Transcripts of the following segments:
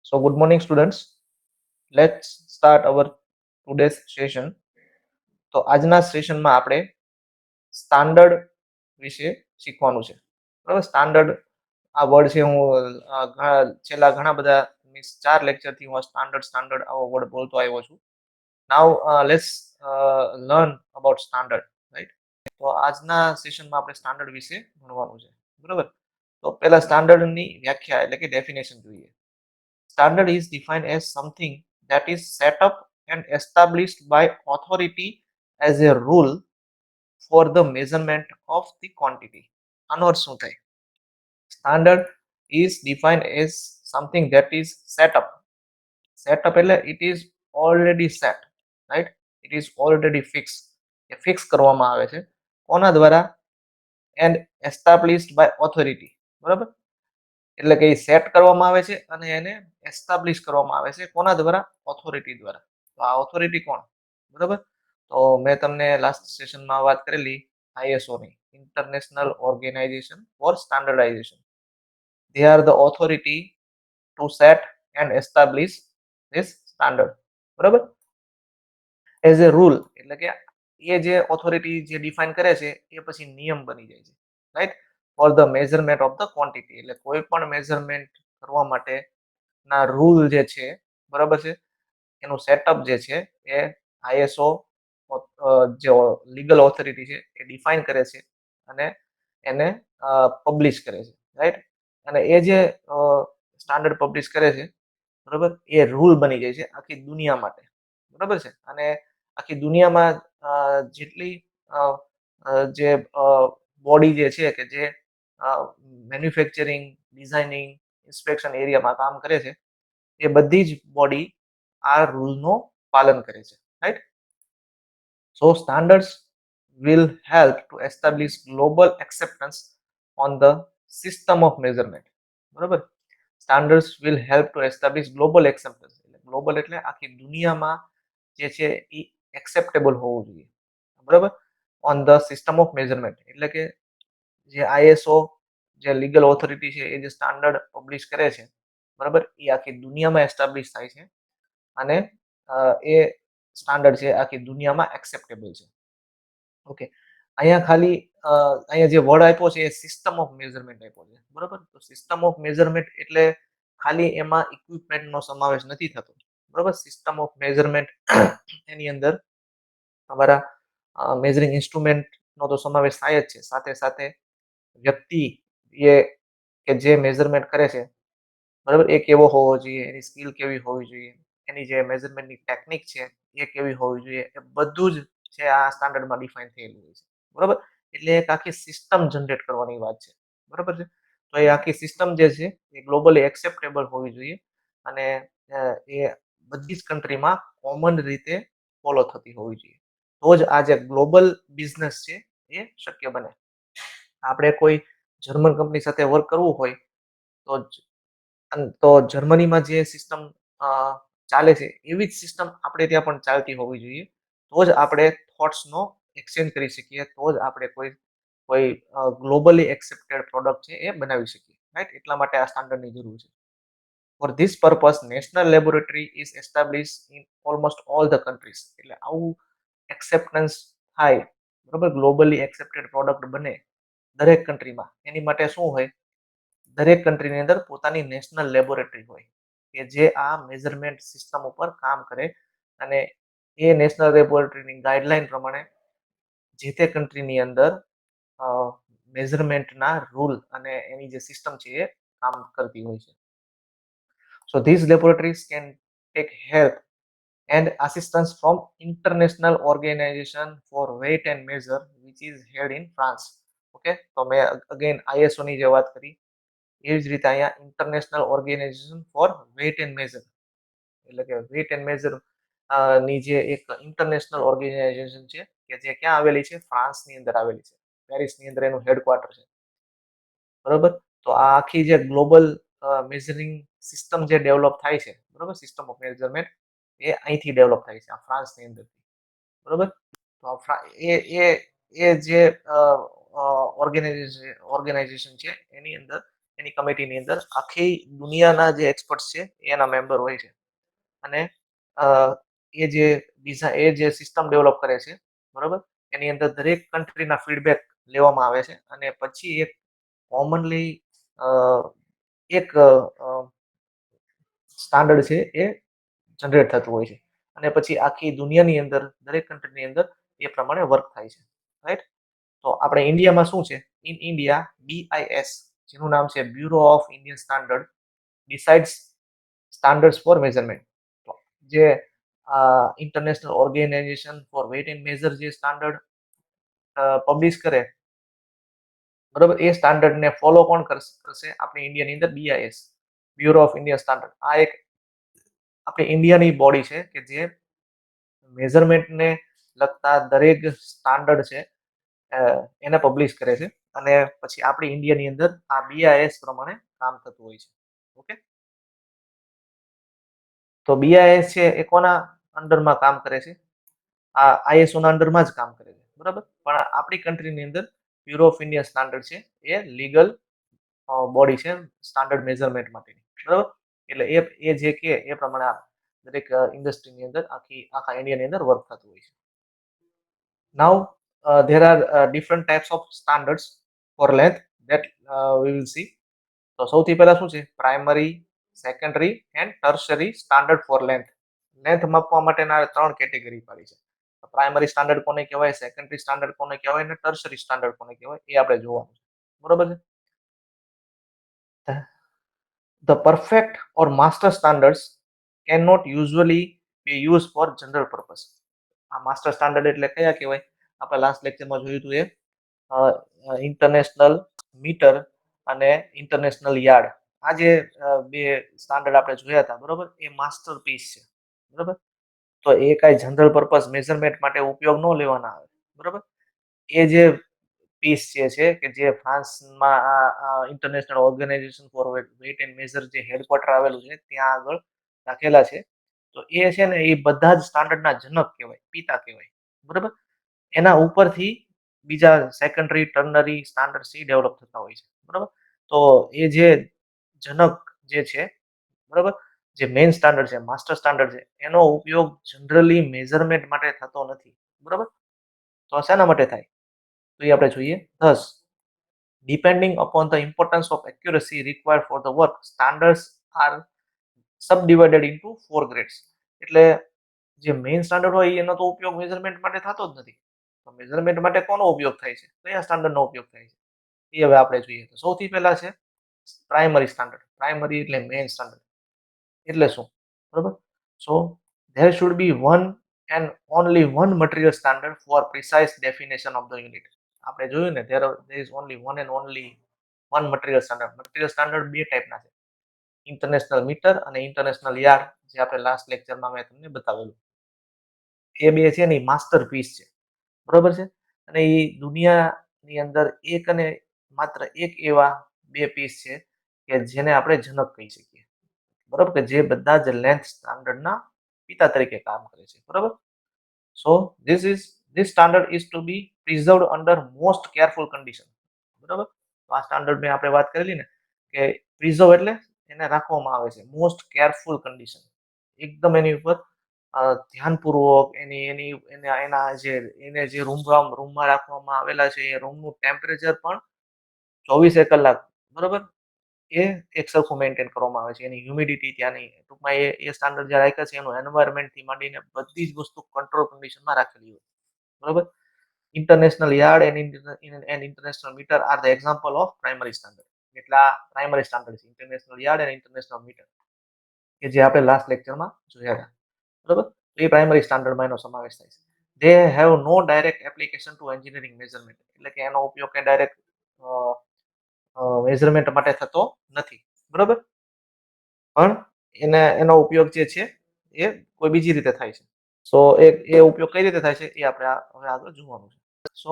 So, good morning, students. Let's start our today's session. તો આજના સેશનમાં આપણે સ્ટાન્ડર્ડ વિશે શીખવાનું છે. બરાબર, સ્ટાન્ડર્ડ આ વર્ડ છે. હું છેલ્લા ઘણા બધા મીન્સ 4 લેક્ચરથી હું સ્ટાન્ડર્ડ આવો વર્ડ બોલતો આવ્યો છું. Now let's learn about standard, right? તો આજના સેશનમાં આપણે સ્ટાન્ડર્ડ વિશે ભણવાનું છે. બરાબર, તો પહેલા સ્ટાન્ડર્ડની વ્યાખ્યા એટલે કે ડેફિનેશન જોઈએ. Standard is defined as something that is set up and established by authority as a rule for the measurement of the quantity. આનો અર્થ શું થાય? Standard is defined as something that is set up. Set up એટલે it is already set, right? It is already fixed. A fix કરવામાં આવે છે કોના દ્વારા? and established by authority. બરાબર, એટલે કે સેટ કરવામાં આવે છે અને એને એસ્ટાબ્લિશ કરવામાં આવે છે કોના દ્વારા? ઓથોરિટી દ્વારા. તો આ ઓથોરિટી કોણ? બરાબર, તો મેં તમને લાસ્ટ સેશનમાં વાત કરેલી ISO ની, international organization for standardization. They are the authority to set and establish this standard. બરાબર, એઝ એ રૂલ એટલે કે એ જે ઓથોરિટી જે ડિફાઇન કરે છે એ પછી નિયમ બની જાય છે, right? For the measurement of the quantity, એટલે કોઈ પણ મેઝરમેન્ટ કરવા માટે ના રૂલ જે છે, બરાબર છે, એનું સેટઅપ જે છે એ ISO જે લીગલ ઓથોરિટી છે એ ડિફાઇન કરે છે અને એને પબ્લિશ કરે છે, રાઈટ? અને એ જે સ્ટાન્ડર્ડ પબ્લિશ કરે છે, બરાબર, એ રૂલ બની જાય છે આખી દુનિયા માટે. બરાબર છે, અને આખી દુનિયામાં જેટલી જે બોડી જે છે કે જે મેન્યુફેક્ચરિંગ, ડિઝાઇનિંગ, ઇન્સ્પેક્શન એરિયામાં કામ કરે છે, એ બધી જ બોડી આ રૂલનો પાલન કરે છે, right? So standards will help to establish global acceptance on the system of measurement. બરાબર, standards will help to establish global acceptance. Global એટલે આખી દુનિયામાં જે છે એ એક્સેપ્ટેબલ હોવું જોઈએ. બરાબર, on the system of measurement એટલે કે જે ISO જે લીગલ ઓથોરિટી છે એ જે સ્ટાન્ડર્ડ પબ્લિશ કરે છે, બરાબર, એ આખી દુનિયામાં એસ્ટાબ્લિશ થાય છે અને એ સ્ટાન્ડર્ડ છે આખી દુનિયામાં એક્સેપ્ટેબલ છે. ઓકે, અહીંયા ખાલી અહીંયા જે વર્ડ આપ્યો છે એ સિસ્ટમ ઓફ મેઝરમેન્ટ આપ્યો છે. બરાબર, તો સિસ્ટમ ઓફ મેઝરમેન્ટ એટલે ખાલી એમાં ઇક્વિપમેન્ટનો સમાવેશ નથી થતો. બરાબર, સિસ્ટમ ઓફ મેઝરમેન્ટ એની અંદર તમારા મેઝરિંગ ઇન્સ્ટ્રુમેન્ટનો તો સમાવેશ થાય જ છે, સાથે સાથે વ્યક્તિ એ કે જે મેઝરમેન્ટ કરે છે, બરાબર, એ કેવો હોવો જોઈએ, એની સ્કિલ કેવી હોવી જોઈએ, એની જે મેઝરમેન્ટની ટેકનિક છે એ કેવી હોવી જોઈએ, એ બધું જ છે આ સ્ટાન્ડર્ડમાં ડિફાઇન થયેલું હોય છે. બરાબર, એટલે એક આખી સિસ્ટમ જનરેટ કરવાની વાત છે. બરાબર છે, તો એ આખી સિસ્ટમ જે છે એ ગ્લોબલી એક્સેપ્ટેબલ હોવી જોઈએ અને એ બધી જ કન્ટ્રીમાં કોમન રીતે ફોલો થતી હોવી જોઈએ. તો જ આ જે ગ્લોબલ બિઝનેસ છે એ શક્ય બને. આપણે કોઈ જર્મન કંપની સાથે વર્ક કરવું હોય તો જર્મનીમાં જે સિસ્ટમ ચાલે છે એવી જ સિસ્ટમ આપણે ત્યાં પણ ચાલતી હોવી જોઈએ. તો જ આપણે થોટ્સનો એક્સચેન્જ કરી શકીએ, તો જ આપણે કોઈ ગ્લોબલી એક્સેપ્ટેડ પ્રોડક્ટ છે એ બનાવી શકીએ, રાઈટ? એટલા માટે આ સ્ટાન્ડર્ડની જરૂર છે. For this purpose, national laboratory is established in almost all the countries. એટલે આવું એક્સેપ્ટન્સ થાય, બરાબર, ગ્લોબલી એક્સેપ્ટેડ પ્રોડક્ટ બને દરેક કન્ટ્રીમાં, એની માટે શું હોય? દરેક કન્ટ્રીની અંદર પોતાની નેશનલ લેબોરેટરી હોય કે જે આ મેઝરમેન્ટ સિસ્ટમ ઉપર કામ કરે અને એ નેશનલ લેબોરેટરીની ગાઈડલાઈન પ્રમાણે જે તે કન્ટ્રીની અંદર મેઝરમેન્ટના રૂલ અને એની જે સિસ્ટમ છે એ કામ કરતી હોય છે. So these laboratories can take help and assistance from International Organization for Weight and Measure, which is held in France. Okay, તો મેં અગેન ISO ની જે વાત કરી એવી જ રીતે અહીંયા international organization for weight and measure એટલે કે વેઇટ એન્ડ મેઝર ની જે એક ઇન્ટરનેશનલ ઓર્ગેનાઇઝેશન છે કે જે ક્યાં આવેલી છે? ફ્રાન્સની અંદર આવેલી છે, પેરિસની અંદર એનું હેડક્વાર્ટર છે. બરાબર, તો આ આખી જે ગ્લોબલ મેઝરિંગ સિસ્ટમ જે ડેવલપ થાય છે, બરાબર, સિસ્ટમ ઓફ મેઝરમેન્ટ એ અહીંથી ડેવલપ થાય છે આ ફ્રાન્સની અંદરથી. બરાબર, તો એ જે ઓર્ગેનાઇઝેશન છે એની અંદર એની કમિટીની અંદર આખી દુનિયાના જે એક્સપર્ટ્સ છે એના મેમ્બર હોય છે. અને એ જે સિસ્ટમ ડેવલપ કરે છે, બરોબર, એની અંદર દરેક કન્ટ્રીના ફીડબેક લેવામાં આવે છે અને પછી એક કોમનલી એક સ્ટાન્ડર્ડ છે એ જનરેટ થતું હોય છે અને પછી આખી દુનિયાની અંદર દરેક કન્ટ્રીની અંદર એ પ્રમાણે વર્ક થાય છે, રાઈટ? તો આપણે ઇન્ડિયામાં શું છે? ઇન ઇન્ડિયા BIS, જેનું નામ છે bureau of Indian standard, decides standards for measurement. જે international organization for weight and measure જે સ્ટાન્ડર્ડ પબ્લિશ કરે, બરોબર, એ સ્ટાન્ડર્ડને ફોલો કોણ કરશે? આપણી ઇન્ડિયાની અંદર BIS, bureau of Indian standard. આ એક આપણી ઇન્ડિયાની બોડી છે કે જે મેઝરમેન્ટને લગતા દરેક સ્ટાન્ડર્ડ છે એને પબ્લિશ કરે છે અને પછી આપણી ઇન્ડિયાની અંદર આ BIS પ્રમાણે કામ થતું હોય છે. ઓકે, તો BIS છે એ કોના અંડરમાં કામ કરે છે? આ ISO ના અંડરમાં જ કામ કરે છે, બરાબર. પણ આપણી કન્ટ્રીની અંદર બ્યુરો ઓફ ઇન્ડિયન સ્ટાન્ડર્ડ છે એ લીગલ બોડી છે સ્ટાન્ડર્ડ મેઝરમેન્ટ માટેની, બરાબર. એટલે એ જે કે એ પ્રમાણે દરેક ઇન્ડસ્ટ્રીની અંદર આખા ઇન્ડિયાની અંદર વર્ક થતું હોય છે. નાઉ there are different types of standards for length that we will see. તો સૌથી પહેલા શું છે? Primary, secondary and tertiary standard for length. Length માપવા માટેના 3 કેટેગરી પાડી છે. પ્રાઇમરી સ્ટાન્ડર્ડ કોને કહેવાય, સેકન્ડરી સ્ટાન્ડર્ડ કોને કહેવાય અને ટર્શરી સ્ટાન્ડર્ડ કોને કહેવાય એ આપણે જોવાનું છે, બરોબર છે. The perfect or master standards cannot usually be used for general purpose. આ માસ્ટર સ્ટાન્ડર્ડ એટલે કયા કહેવાય? આપણે લાસ્ટ લેક્ચરમાં જોયું હતું એ ઇન્ટરનેશનલ મીટર અને ઇન્ટરનેશનલ યાર્ડ. આ જે બે સ્ટાન્ડર્ડ આપણે જોયા હતા, બરોબર, એ માસ્ટરપીસ છે, બરોબર. તો એ કાંઈ જનરલ પર્પઝ મેઝરમેન્ટ માટે ઉપયોગ ન લેવાના આવે, બરોબર. એ જે પીસ છે કે જે ફ્રાન્સમાં international organization for weight and measure જે હેડક્વાર્ટર આવેલું છે ત્યાં આગળ રાખેલા છે. તો એ છે ને એ બધા જ સ્ટાન્ડર્ડના જનક કહેવાય, પિતા કહેવાય, બરોબર. એના ઉપરથી બીજા secondary, ternary standard C develop થતા હોય છે, બરોબર. તો એ જે જનક જે છે, બરોબર, જે મેઇન સ્ટાન્ડર્ડ છે, માસ્ટર સ્ટાન્ડર્ડ છે, એનો ઉપયોગ જનરલી મેઝરમેન્ટ માટે થતો નથી, બરોબર. તો શેના માટે થાય તો એ આપણે જોઈએ. Thus, depending upon the importance of accuracy required for the work, standards are subdivided into 4 grades. એટલે જે મેઇન સ્ટાન્ડર્ડ હોય એનો તો ઉપયોગ મેઝરમેન્ટ માટે થતો જ નથી. તો મેઝરમેન્ટ માટે કોનો ઉપયોગ થાય છે? કયા સ્ટાન્ડર્ડનો ઉપયોગ થાય છે? એ હવે આપણે જોઈએ. તો સૌથી પહેલા છે પ્રાઇમરી સ્ટાન્ડર્ડ. પ્રાઇમરી એટલે મેઇન સ્ટાન્ડર્ડ. એટલે શું? બરોબર. સો there should be one and only one material standard for precise definition of the unit. આપણે જોયું ને there is only one and only one material standard. Material standard બે ટાઈપના છે, ઇન્ટરનેશનલ મીટર અને ઇન્ટરનેશનલ યાર્ડ, જે આપણે લાસ્ટ લેક્ચરમાં મેં તમને બતાવેલું. એ બે છે ને માસ્ટરપીસ છે, બરોબર છે. અને એ દુનિયાની અંદર એક અને માત્ર એક એવા બે પીસ છે કે જેને આપણે જનક કહી શકીએ, બરોબર, કે જે બધા જ લેન્થ સ્ટાન્ડર્ડના પિતા તરીકે કામ કરે છે, બરોબર. સો this standard is to be preserved under most careful condition, બરોબર. તો આ સ્ટાન્ડર્ડ મેં આપણે વાત કરેલી ને કે પ્રિઝર્વ એટલે એને રાખવામાં આવે છે મોસ્ટ કેરફુલ કન્ડિશન, એકદમ એની ઉપર ધ્યાનપૂર્વક એને જે રૂમમાં રાખવામાં આવેલા છે એ રૂમનું ટેમ્પરેચર પણ 24 કલાક, બરોબર, એ એક સરખું મેન્ટેન કરવામાં આવે છે. એની હ્યુમિડિટી ત્યાંની, ટૂંકમાં એ સ્ટાન્ડર્ડ જે રાખ્યા છે એનું એન્વાયરમેન્ટથી માંડીને બધી જ વસ્તુ કંટ્રોલ કન્ડિશનમાં રાખેલી હોય, બરોબર. International yard and international metre are the example of primary standard. એટલા પ્રાઇમરી સ્ટાન્ડર્ડ છે ઇન્ટરનેશનલ યાર્ડ અને ઇન્ટરનેશનલ મીટર, કે જે આપણે લાસ્ટ લેક્ચરમાં જોયા હતા, બરોબર. તો એ પ્રાઇમરી સ્ટાન્ડર્ડમાં એનો સમાવેશ થાય છે. They have no direct application to engineering measurement. એટલે કે એનો ઉપયોગ કે ડાયરેક્ટ મેઝરમેન્ટ માટે થતો નથી, બરોબર. પણ એનો ઉપયોગ જે છે એ કોઈ બીજી રીતે થાય છે. સો એ ઉપયોગ કઈ રીતે થાય છે એ આપણે હવે આગળ જોવાનું છે. સો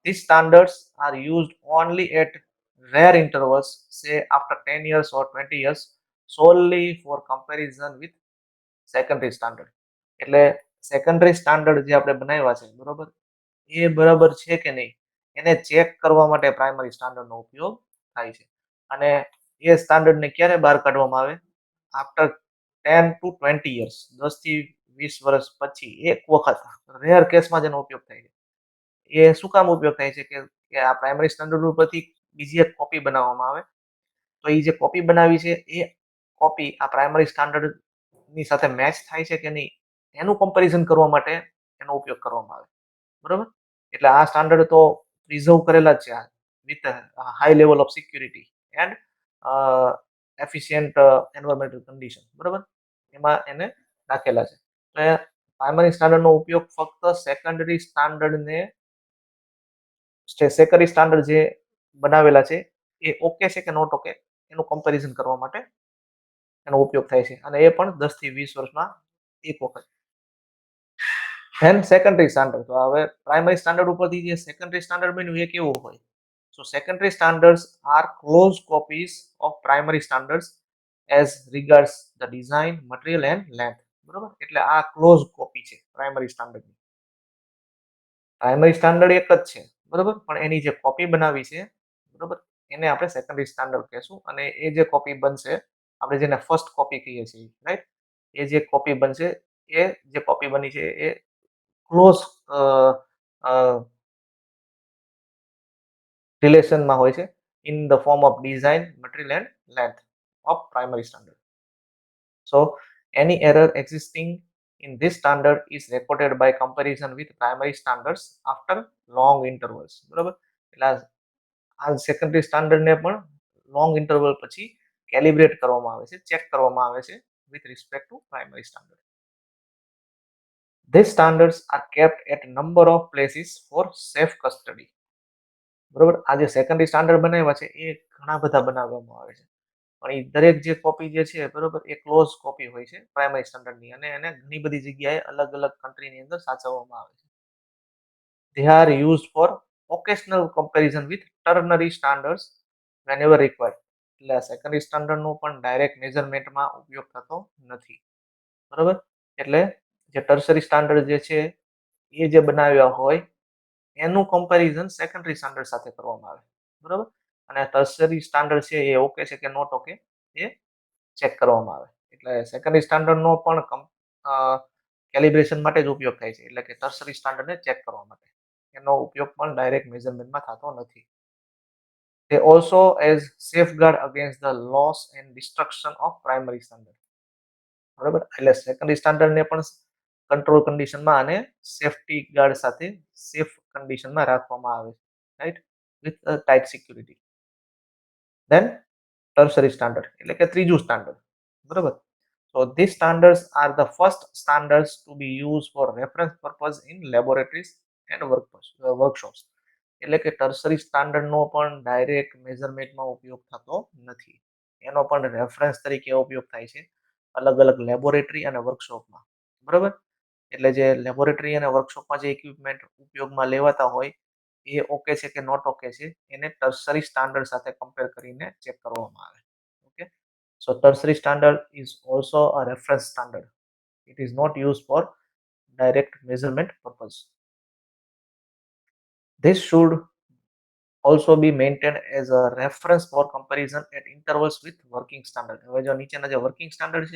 these standards are used only at rare intervals, say after 10 years or 20 years, solely for comparison with secondary standard. એટલે સેકન્ડરી સ્ટાન્ડર્ડ જે આપણે બનાવ્યા છે, બરોબર, એ બરાબર છે કે નહીં એને ચેક કરવા માટે પ્રાઇમરી સ્ટાન્ડર્ડનો ઉપયોગ થાય છે. અને એ સ્ટાન્ડર્ડને ક્યારે બહાર કાઢવામાં આવે? આફ્ટર 10 to 20 years, 10 થી 20 વર્ષ પછી એક વખત રેર કેસમાં જેનો ઉપયોગ થાય છે. એ શું કામ ઉપયોગ થાય છે કે આ પ્રાઇમરી સ્ટાન્ડર્ડ ઉપરથી બીજી એક કોપી બનાવવામાં આવે. તો એ જે કોપી બનાવી છે એ કોપી આ પ્રાઇમરી સ્ટાન્ડર્ડ ની સાથે મેચ થાય છે કે નહીં એનું કમ્પેરિઝન કરવા માટે એનો ઉપયોગ કરવામાં આવે. બરોબર? એટલે આ સ્ટાન્ડર્ડ તો પ્રિઝર્વ કરેલા જ છે with high level of security and efficient environmental condition. બરોબર? એમાં એને રાખેલા છે. તો પ્રાઇમરી સ્ટાન્ડર્ડનો ઉપયોગ ફક્ત સેકન્ડરી સ્ટાન્ડર્ડને સેકન્ડરી સ્ટાન્ડર્ડ જે બનાવેલા છે એ ઓકે છે કે નોટ ઓકે એનું કમ્પેરિઝન કરવા માટે એનો ઉપયોગ થાય છે અને એ પણ 10 થી 20 વર્ષમાં એક વખત. Then secondary standard. તો હવે પ્રાઇમરી સ્ટાન્ડર્ડ ઉપરથી જે સેકન્ડરી સ્ટાન્ડર્ડ બન્યું એ કેવું હોય? So secondary standards are close copies of primary standards as regards the design, material and length. બરોબર? એટલે આ ક્લોઝ કોપી છે પ્રાઇમરી સ્ટાન્ડર્ડની. પ્રાઇમરી સ્ટાન્ડર્ડ એક જ છે, બરોબર? પણ એની જે કોપી બનાવી છે, બરોબર? એને આપણે સેકન્ડરી સ્ટાન્ડર્ડ કહેશું અને એ જે કોપી બનશે આપણે જેને ફર્સ્ટ કોપી કહીએ છીએ, રાઈટ? એ જે કોપી બનશે એ જે કોપી બની છે એ ક્લોઝ રિલેશનમાં હોય છે in the form of design, material and length of primary standard. So any error existing in this standard is recorded by comparison with primary standards after long intervals. બરાબર? એટલે આ secondary સ્ટાન્ડર્ડને પણ long interval પછી calibrate કરવામાં આવે છે, check કરવામાં આવે છે with respect to primary standard. These standards are kept at a number of places for safe custody. બરોબર? આ જે સેકન્ડરી સ્ટાન્ડર્ડ બનાવ્યા છે એ ઘણા બધા બનાવવામાં આવે છે. પણ એ દરેક જે કોપી જે છે, બરોબર, એ ક્લોઝ કોપી હોય છે પ્રાઇમરી સ્ટાન્ડર્ડની અને એને ઘણી બધી જગ્યાએ અલગ અલગ કન્ટ્રીની અંદર સાચવવામાં આવે છે. They are used for occasional comparison with ternary standards whenever required. એટલે આ સેકન્ડરી સ્ટાન્ડર્ડનો પણ ડાયરેક્ટ મેઝરમેન્ટમાં ઉપયોગ થતો નથી. બરોબર? એટલે જે ટર્સરી સ્ટાન્ડર્ડ જે છે એ જે બનાવ્યા હોય એનું કમ્પેરિઝન સેકન્ડરી સ્ટાન્ડર્ડ સાથે કરવામાં આવે. બરોબર? અને ટર્સરી સ્ટાન્ડર્ડ છે એ ઓકે છે કે નોટ ઓકે એ ચેક કરવામાં આવે. એટલે સેકન્ડરી સ્ટાન્ડર્ડનો પણ કેલિબ્રેશન માટે જ ઉપયોગ થાય છે. એટલે કે ટર્સરી સ્ટાન્ડર્ડને ચેક કરવા માટે. એનો ઉપયોગ પણ ડાયરેક્ટ મેઝરમેન્ટમાં થતો નથી. They also as safeguard against the loss and destruction of primary standard. બરાબર? એટલે સેકન્ડરી સ્ટાન્ડર્ડને પણ કંટ્રોલ કન્ડિશનમાં અને સેફટી ગાર્ડ સાથે સેફ કન્ડિશનમાં રાખવામાં આવે છે, right? With tight security. Then tertiary standard એટલે કે ત્રીજું સ્ટાન્ડર્ડ. બરાબર? So these standards are the first standards to be used for reference purpose in laboratories and workshops. એટલે કે ટર્સરી સ્ટાન્ડર્ડનો પણ ડાયરેક્ટ મેઝરમેન્ટમાં ઉપયોગ થતો નથી. એનો પણ રેફરન્સ તરીકે ઉપયોગ થાય છે અલગ અલગ લેબોરેટરી અને વર્કશોપમાં. બરાબર? એટલે જે લેબોરેટરી અને વર્કશોપમાં જે ઇક્વિપમેન્ટ ઉપયોગમાં લેવાતા હોય એ ઓકે છે કે નોટ ઓકે છે એને ટર્સરી સ્ટાન્ડર્ડ સાથે કમ્પેર કરીને ચેક કરવામાં આવે. Okay? So tertiary standard is also a reference standard. It is not used for direct measurement purpose. This should also be maintained as a reference for comparison at intervals with working standard. હવે જો નીચેના જે working standard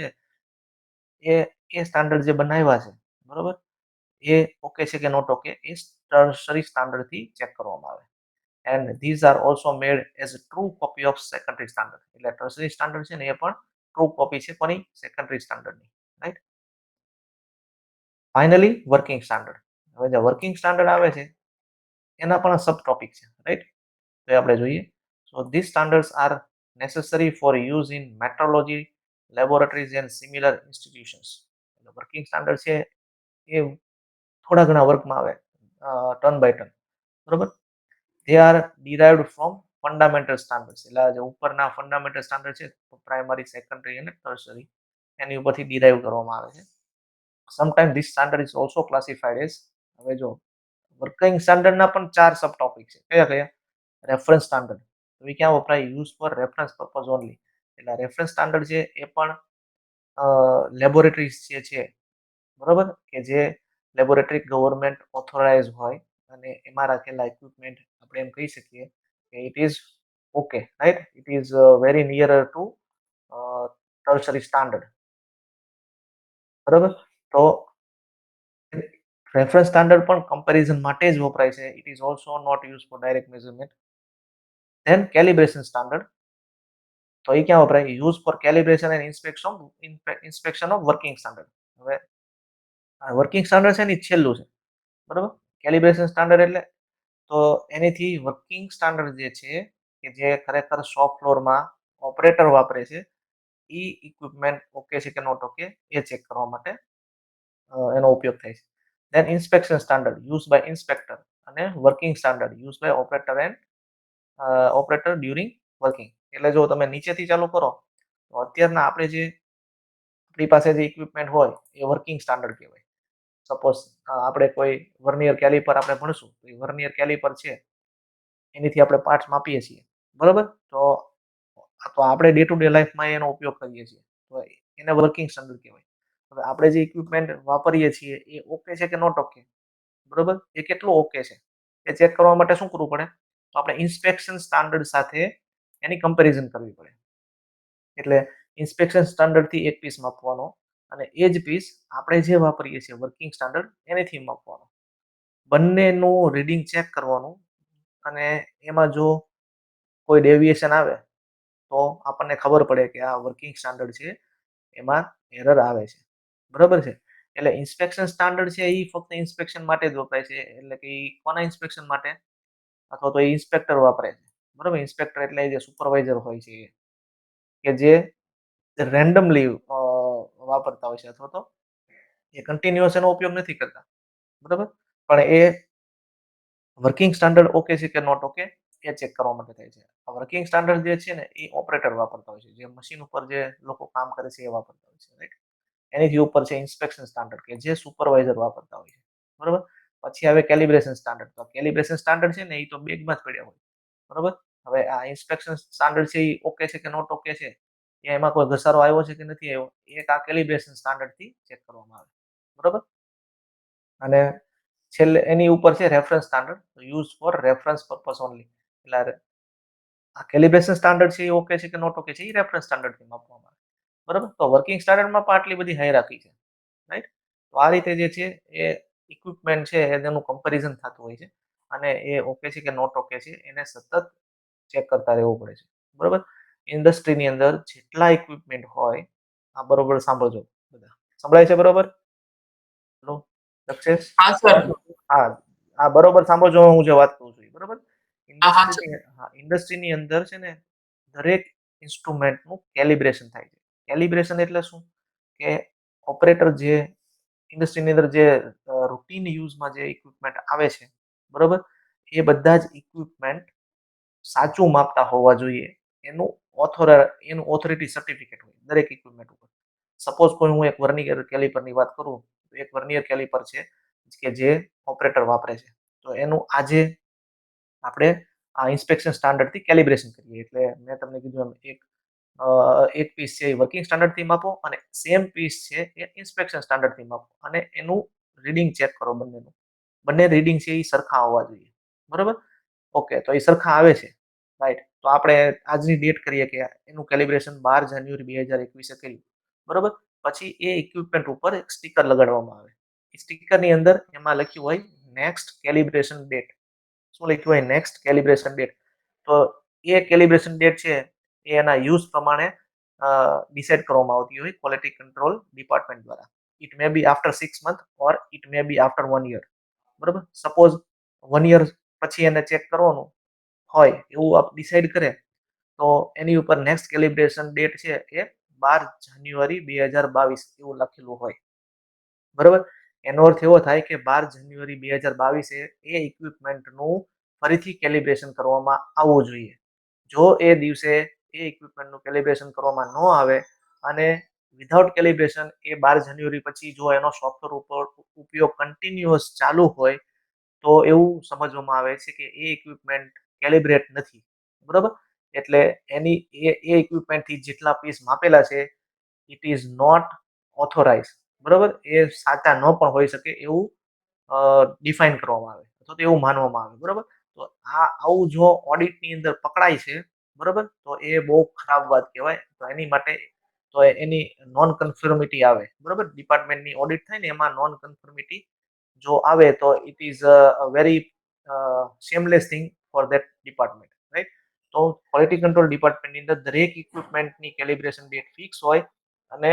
છે એ standard જે બનાવ્યા છે, બરોબર, એ okay છે કે નોટ ઓકે એ ટર્સરી સ્ટાન્ડર્ડથી ચેક કરવામાં આવે. And these are also made as a true copy of secondary standard. એટલે ટર્સરી સ્ટાન્ડર્ડ છે ને એ પણ ટ્રુ કોપી છે કોની? સેકન્ડરી સ્ટાન્ડર્ડની, રાઈટ? Finally working standard. હવે જે વર્કિંગ સ્ટાન્ડર્ડ આવે છે એના પણ સબ ટોપિક છે, રાઈટ? તો એ આપણે જોઈએ. So this standards are necessary for use in metrology laboratories and similar institutions. એટલે વર્કિંગ સ્ટાન્ડર્ડ છે એ થોડા ઘણા વર્કમાં આવે ટર્ન બાય ટર્ન. બરોબર? They are derived from fundamental standards. એટલે જે ઉપરના ફંડામેન્ટલ સ્ટાન્ડર્ડ છે પ્રાઇમરી, સેકન્ડરી અને ટર્સરી એની ઉપરથી ડિરાઈવ કરવામાં આવે છે. Sometime this standard is also classified as, હવે જો વર્કિંગ સ્ટાન્ડર્ડના પણ 4 સબ ટોપિક છે. કયા કયા? Reference standard. તો એ ક્યાં વપરાય? Use four reference purpose only. એટલે રેફરન્સ સ્ટાન્ડર્ડ છે એ પણ લેબોરેટરીઝ જે છે, બરોબર, કે જે લેબોરેટરી ગવર્મેન્ટ ઓથોરાઇઝ હોય અને એમાં રાખેલા ઇક્વિપમેન્ટ આપણે એમ કહી શકીએ કે it is okay, right? It is very nearer to tertiary standard. બરાબર. તો રેફરન્સ સ્ટાન્ડર્ડ પણ કમ્પેરિઝન માટે જ વપરાય છે. It is also not use for direct measurement. Then calibration standard, તો એ ક્યાં વપરાય? Use for calibration and inspection of working standard. હવે વર્કિંગ સ્ટાન્ડર્ડ છે ને ઈ છેલ્લું છે, બરાબર. કેલિબ્રેશન સ્ટાન્ડર્ડ એટલે તો એનીથી વર્કિંગ સ્ટાન્ડર્ડ જે છે કે જે ખરેખર શોપ ફ્લોરમાં ઓપરેટર વાપરે છે, ઈ ઇક્વિપમેન્ટ ઓકે છે કે નોટ ઓકે એ ચેક કરવા માટે એનો ઉપયોગ થાય છે. Then inspection standard use by inspector અને working standard use by operator and operator during working. એટલે જો તમે નીચેથી ચાલુ કરો તો અત્યારના આપણે જે આપણી પાસે જે ઇક્વિપમેન્ટ હોય એ વર્કિંગ સ્ટાન્ડર્ડ કહેવાય. સપોઝ આપણે કોઈ વર્નિયર કેલિપર આપણે ભણશું તો એ વર્નિયર કેલિપર છે એનીથી આપણે પાર્ટ્સ માપીએ છીએ, બરોબર. તો આપણે ડે ટુ ડે લાઈફમાં એનો ઉપયોગ કરીએ છીએ, તો એને વર્કિંગ સ્ટાન્ડર્ડ કહેવાય. હવે આપણે જે ઇક્વિપમેન્ટ વાપરીએ છીએ એ ઓકે છે કે નોટ ઓકે, બરોબર, એ કેટલું ઓકે છે એ ચેક કરવા માટે શું કરવું પડે? તો આપણે ઇન્સ્પેક્શન સ્ટાન્ડર્ડ સાથે એની કમ્પેરિઝન કરવી પડે. એટલે ઇન્સ્પેક્શન સ્ટાન્ડર્ડથી એક પીસ માપવાનો અને એ જ પીસ આપણે જે વાપરીએ છીએ વર્કિંગ સ્ટાન્ડર્ડ એનેથી માપવાનો. બંનેનું રીડિંગ ચેક કરવાનું અને એમાં જો કોઈ ડેવિએશન આવે તો આપણને ખબર પડે કે આ વર્કિંગ સ્ટાન્ડર્ડ છે, એમાં એરર આવે છે, બરોબર છે. એટલે ઇન્સ્પેક્શન સ્ટાન્ડર્ડ છે એ ફક્ત ઇન્સ્પેક્શન માટે જ વપરાય છે. એટલે કે કોના ઇન્સ્પેક્શન માટે? અથવા તો એ ઇન્સ્પેક્ટર વાપરે છે, બરોબર. ઇન્સ્પેક્ટર એટલે જે સુપરવાઇઝર હોય છે એ, કે જે રેન્ડમલી વાપરતા હોય છે અથવા તો એ કન્ટિન્યુઅસ એનો ઉપયોગ નથી કરતા, બરોબર. પણ એ વર્કિંગ સ્ટાન્ડર્ડ ઓકે છે કે નોટ ઓકે એ ચેક કરવા માટે થાય છે. આ વર્કિંગ સ્ટાન્ડર્ડ જે છે ને એ ઓપરેટર વાપરતા હોય છે, જે મશીન ઉપર જે લોકો કામ કરે છે એ વાપરતા હોય છે, રાઈટ. એની ઉપર છે ઇન્સ્પેક્શન સ્ટાન્ડર્ડ કે જે સુપરવાઇઝર વાપરતા હોય છે, બરોબર. પછી આવે કેલિબ્રેશન સ્ટાન્ડર્ડ. તો કેલિબ્રેશન સ્ટાન્ડર્ડ છે ને એ તો બેગમાં જ પડ્યા હોય, બરોબર. હવે આ ઇન્સ્પેક્શન સ્ટાન્ડર્ડ છે એ ઓકે છે કે નોટ ઓકે છે, એમાં કોઈ ઘસારો આવ્યો છે કે નથી આવ્યો, એક આ કેલિબ્રેશન સ્ટાન્ડર્ડ થી ચેક કરવામાં આવે, બરોબર. અને છેલ્લે એની ઉપર છે reference standard, use for reference purpose only. એટલે આ કેલિબ્રેશન સ્ટાન્ડર્ડ છે એ ઓકે છે કે નોટ ઓકે છે એ રેફરન્સ સ્ટાન્ડર્ડ થી માપવામાં આવે, બરોબર. તો વર્કિંગ સ્ટાન્ડર્ડમાં પણ આટલી બધી હાયરાર્કી છે, રાઈટ. તો આ રીતે જે છે એ ઇક્વિપમેન્ટ છે એનું કમ્પેરિઝન થતું હોય છે અને એ ઓકે છે કે નોટ ઓકે છે એને સતત ચેક કરતા રહેવું પડે છે, બરોબર. ઇન્ડસ્ટ્રીની અંદર જેટલા ઇક્વિપમેન્ટ હોય, આ બરોબર સાંભળજો બધા, સંભળાય છે બરોબર? Hello success? હા સર. હા, આ બરોબર સાંભળજો હું જે વાત કરું છું, બરોબર. હા હા સર. ઇન્ડસ્ટ્રીની અંદર છે ને દરેક ઇન્સ્ટ્રુમેન્ટનું કેલિબ્રેશન થાય છે. કેલિબ્રેશન એટલે શું? કે ઓપરેટર જે ઇન્ડસ્ટ્રીની અંદર જે રૂટીન યુઝમાં જે ઇક્વિપમેન્ટ આવે છે, બરોબર, એ બધા જ ઇક્વિપમેન્ટ સાચું માપતા હોવા જોઈએ. એનું એનું ઓથોરિટી સર્ટિફિકેટ હોય દરેક ઇક્વિપમેન્ટ ઉપર. સપોઝ કોઈ હું એક વર્નિયર કેલિપરની વાત કરું, તો એક વર્નિયર કેલિપર છે કે જે ઓપરેટર વાપરે છે, તો એનું આજે આપણે આ ઇન્સ્પેક્શન સ્ટાન્ડર્ડથી કેલિબ્રેશન કરીએ. એટલે મેં તમને કીધું એમ એક પીસ છે એ વર્કિંગ સ્ટાન્ડર્ડથી માપો અને સેમ પીસ છે એ ઇન્સ્પેક્શન સ્ટાન્ડર્ડથી માપો અને એનું રીડિંગ ચેક કરો બંનેનું. બંને રીડિંગ છે એ સરખા હોવા જોઈએ, બરોબર. ઓકે, તો એ સરખા આવે છે, રાઈટ. તો આપણે આજની ડેટ કરીએ કે એનું કેલિબ્રેશન 12 જાન્યુઆરી 2021 કર્યું, બરોબર. પછી એ ઇક્વિપમેન્ટ ઉપર એક સ્ટીકર લગાડવામાં આવે. એ સ્ટીકરની અંદર એમાં લખ્યું હોય નેક્સ્ટ કેલિબ્રેશન ડેટ. શું લખ્યું હોય? Next calibration date. તો એ કેલિબ્રેશન ડેટ છે એ એના યુઝ પ્રમાણે ડિસાઇડ કરવામાં આવતી હોય ક્વોલિટી કંટ્રોલ ડિપાર્ટમેન્ટ દ્વારા. It may be after 6 month or it may be after 1 year, બરોબર. સપોઝ 1 યર પછી એને ચેક કરવાનું હોય એવું આપ ડિસાઇડ કરે તો એની ઉપર નેક્સ્ટ કેલિબ્રેશન ડેટ છે એ 12 જાન્યુઆરી 2022 એવું લખેલું હોય, બરોબર. એનો અર્થ એવો થાય કે 12 જાન્યુઆરી 2022 એ ઇક્વિપમેન્ટનું ફરીથી કેલિબ્રેશન કરવામાં આવવું જોઈએ. જો એ દિવસે એ ઇક્વિપમેન્ટનું કેલિબ્રેશન કરવામાં ન આવે અને વિધાઉટ કેલિબ્રેશન એ 12 જાન્યુઆરી પછી જો એનો સોફ્ટવેર ઉપર ઉપયોગ કન્ટિન્યુઅસ ચાલુ હોય તો એવું સમજવામાં આવે છે કે એ ઇક્વિપમેન્ટ કેલિબ્રેટ નથી, બરોબર. એટલે એની એ ઇક્વિપમેન્ટથી જેટલા પીસ માપેલા છે ઇટ ઇઝ નોટ ઓથોરાઇઝ, બરોબર. એ સાચા ન પણ હોઈ શકે એવું ડિફાઇન કરવામાં આવે અથવા તો એવું માનવામાં આવે, બરોબર. તો આવું જો ઓડિટની અંદર પકડાય છે બરોબર, તો એ બહુ ખરાબ વાત કહેવાય. તો એની માટે તો એની નોન કન્ફર્મિટી આવે, બરોબર, ડિપાર્ટમેન્ટની ઓડિટ થાય ને એમાં નોન કન્ફર્મિટી જો આવે તો it is a very shameless thing for that department, right. તો ક્વોલિટી કંટ્રોલ ડિપાર્ટમેન્ટની અંદર દરેક ઇક્વિપમેન્ટની કેલિબ્રેશન ડેટ ફિક્સ હોય અને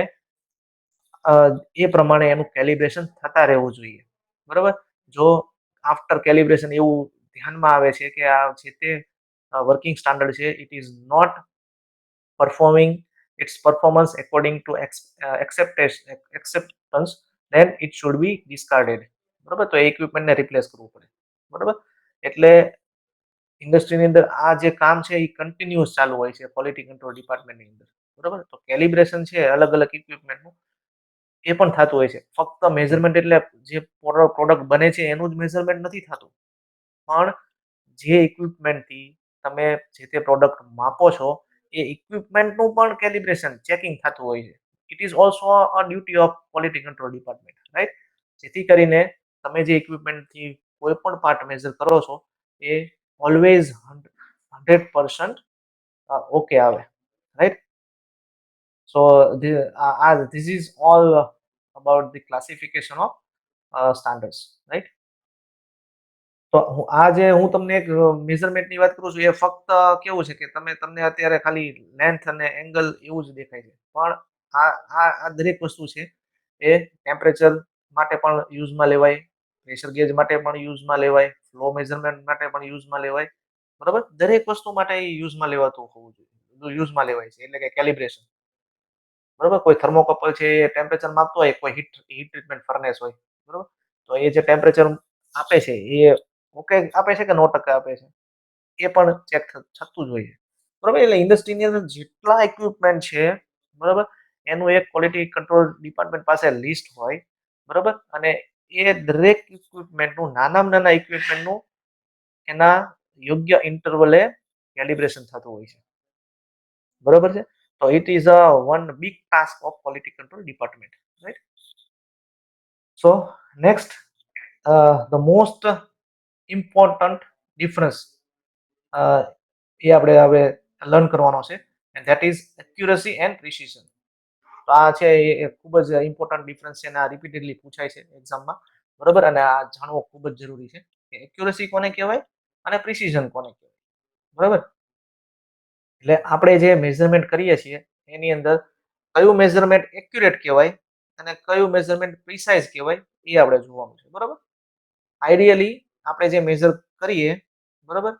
એ પ્રમાણે એનું કેલિબ્રેશન થતા રહેવું જોઈએ, બરોબર. જો આફ્ટર કેલિબ્રેશન એવું ધ્યાનમાં આવે છે કે આ જે તે વર્કિંગ સ્ટાન્ડર્ડ છે it is not performing its performance according to acceptance, then it should be discarded, બરોબર. તો એ ઇક્વિપમેન્ટને રિપ્લેસ કરવું પડે, બરોબર. એટલે ઇન્ડસ્ટ્રીની અંદર આ જે કામ છે એ કન્ટિન્યુઅસ ચાલુ હોય છે ક્વોલિટી કંટ્રોલ ડિપાર્ટમેન્ટની અંદર, બરોબર. તો કેલિબ્રેશન છે અલગ અલગ ઇક્વિપમેન્ટનું એ પણ થતું હોય છે. ફક્ત મેઝરમેન્ટ એટલે જે પ્રોડક્ટ બને છે એનું જ મેઝરમેન્ટ નથી થતું, પણ જે ઇક્વિપમેન્ટથી તમે જે તે પ્રોડક્ટ માપો છો એ ઇક્વિપમેન્ટનું પણ કેલિબ્રેશન ચેકિંગ થતું હોય છે. It is also a duty of quality control department, right. જેથી કરીને તમે જે ઇક્વિપમેન્ટથી કોઈ પણ પાર્ટ મેઝર કરો છો એ ઓલવેઝ 100% ઓકે આવે, right. So this is all about the classification of standards, right. તો હું તમને એક મેઝરમેન્ટની વાત કરું છું એ ફક્ત કેવું છે કે તમને અત્યારે ખાલી લેન્થ અને એંગલ એવું જ દેખાય છે, પણ આ દરેક વસ્તુ છે એ ટેમ્પરેચર માટે પણ યુઝમાં લેવાય, પ્રેશર ગેજ માટે પણ યુઝમાં લેવાય, ફ્લો મેઝરમેન્ટ માટે પણ યુઝમાં લેવાય, બરાબર. દરેક વસ્તુ માટે એ યુઝમાં લેવાતું હોવું જોઈએ, યુઝમાં લેવાય છે એટલે કે કેલિબ્રેશન, બરોબર. કોઈ થર્મોકપલ છે એ ટેમ્પરેચર માપતો હોય, કોઈ હીટ ટ્રીટમેન્ટ ફર્નેસ હોય, બરોબર. તો એ જે ટેમ્પરેચર આપે છે એ ઓકે આપે છે કે નો ટકા આપે છે એ પણ ચેક થતું જ હોય, બરોબર. એટલે ઇન્ડસ્ટ્રીની અંદર જેટલા ઇક્વિપમેન્ટ છે, બરોબર, એનું એક ક્વોલિટી કંટ્રોલ ડિપાર્ટમેન્ટ પાસે લિસ્ટ હોય, બરોબર. અને એ દરેક ઇક્વિપમેન્ટનું નાનામાં નાના ઇક્વિપમેન્ટનું એના યોગ્ય ઇન્ટરવલે કેલિબ્રેશન થતું હોય છે, બરોબર છે. તો it is a one big task of quality control department, right. So next the most important difference એ આપણે હવે લર્ન કરવાનો છે and that is accuracy and precision. તો આ છે એ ખૂબ જ ઇમ્પોર્ટન્ટ ડિફરન્સ છે અને આ રિપીટેડલી પૂછાય છે એક્ઝામમાં, બરોબર. અને આ જાણવું ખૂબ જ જરૂરી છે કે એક્યુરસી કોને કહેવાય અને પ્રિસિઝન કોને કહેવાય, બરોબર. એટલે આપણે જે મેઝરમેન્ટ કરીએ છીએ એની અંદર કયું મેઝરમેન્ટ એક્યુરેટ કહેવાય અને કયું મેઝરમેન્ટ પ્રિસાઇઝ કહેવાય એ આપણે જોવાનું છે, બરોબર. આઈડિયલી આપણે જે મેઝર કરીએ, બરોબર,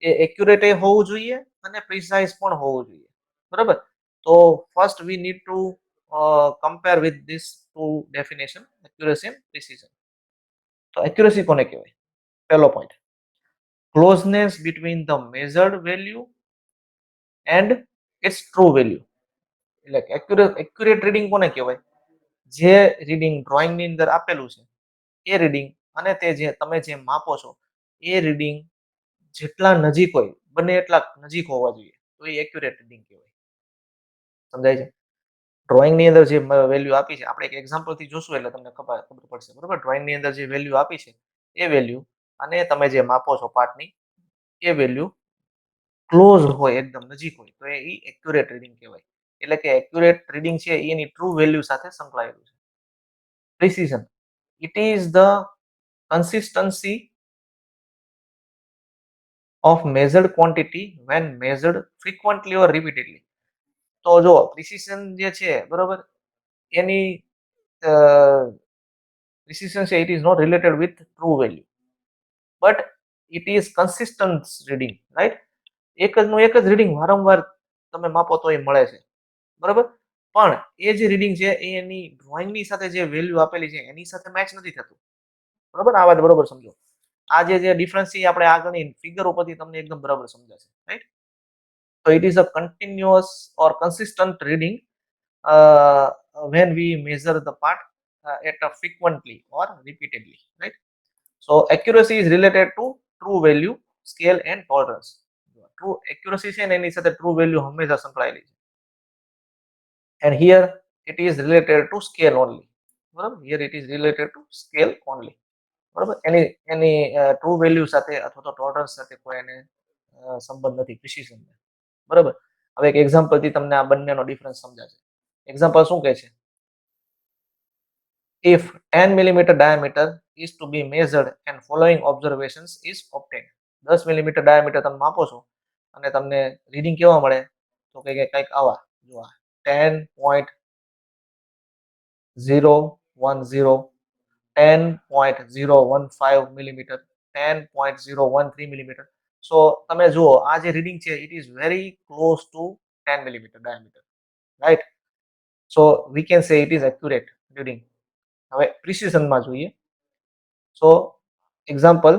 એ એક્યુરેટ હોવું જોઈએ અને પ્રિસાઇઝ પણ હોવું જોઈએ, બરોબર. તો first we need to compare with this two definition, accuracy and precision. તો એક્યુરેસી કોને કહેવાય? પહેલો point, closeness between the measured value and its true value. એટલે એક્યુરેટ રીડિંગ કોને કહેવાય? જે રીડિંગ ડ્રોઈંગની અંદર આપેલું છે એ રીડિંગ અને તે જે તમે જે માપો છો એ રીડિંગ જેટલા નજીક હોય બને એટલા નજીક હોવા જોઈએ, તો એ એક્યુરેટ રીડિંગ કહેવાય. સમજાય છે? ડ્રોઈંગની અંદર જે વેલ્યુ આપી છે, આપણે એક એક્ઝામ્પલથી જોશું એટલે તમને ખબર પડશે, બરોબર. ડ્રોઈંગની અંદર જે વેલ્યુ આપી છે એ વેલ્યુ અને તમે જે માપો છો પાર્ટની એ વેલ્યુ ક્લોઝ હોય, એકદમ નજીક હોય, તો એ એક્યુરેટ રીડિંગ કહેવાય. એટલે કે એક્યુરેટ રીડિંગ છે એની ટ્રુ વેલ્યુ સાથે સંકળાયેલું છે. Precision, it is the consistency of measured quantity when measured frequently or repeatedly. તો જો પ્રિસિઝન જે છે, બરોબર, એની પ્રિસિઝન છે it is not related with true value but it is consistent reading, right. એક જ રીડિંગ વારંવાર તમે માપો તો એ મળે છે, બરોબર. પણ એ જે રીડિંગ છે એ એની ડ્રોઈંગની સાથે જે વેલ્યુ આપેલી છે એની સાથે મેચ નથી થતું, બરોબર. આ વાત બરોબર સમજો. આ જે ડિફરન્સ છે આપણે આગળની ફિગર ઉપરથી તમને એકદમ બરાબર સમજાશે, right. So it is a continuous or consistent reading when we measure the part at a frequently or repeatedly, right. So accuracy is related to true value, scale and tolerance. True accuracy છે ને એની સાથે true value હંમેશા સંકળાયેલી છે. And here it is related to scale only, બરાબર. Here it is related to scale only, બરાબર. એની true value સાથે અથવા તો ટોલરન્સ સાથે કોઈ એને સંબંધ નથી, પ્રિસિઝન. બરાબર. હવે એક એક્ઝામ્પલ થી તમને આ બંનેનો ડિફરન્સ સમજાશે. એક્ઝામ્પલ શું કહે છે? If 10 millimeter diameter is to be measured and following observations is obtained. 10 millimeter diameter તમે માપો છો અને તમને રીડિંગ કેવા મળે? તો કે કંઈક આવા જો આ 10.010, 10.015 millimeter, 10.013 millimeter. So તમે જુઓ આ જે રીડિંગ છે it is very close to 10 millimeter diameter, right? So we can say it is accurate reading. હવે પ્રિસિઝનમાં જોઈએ. So example,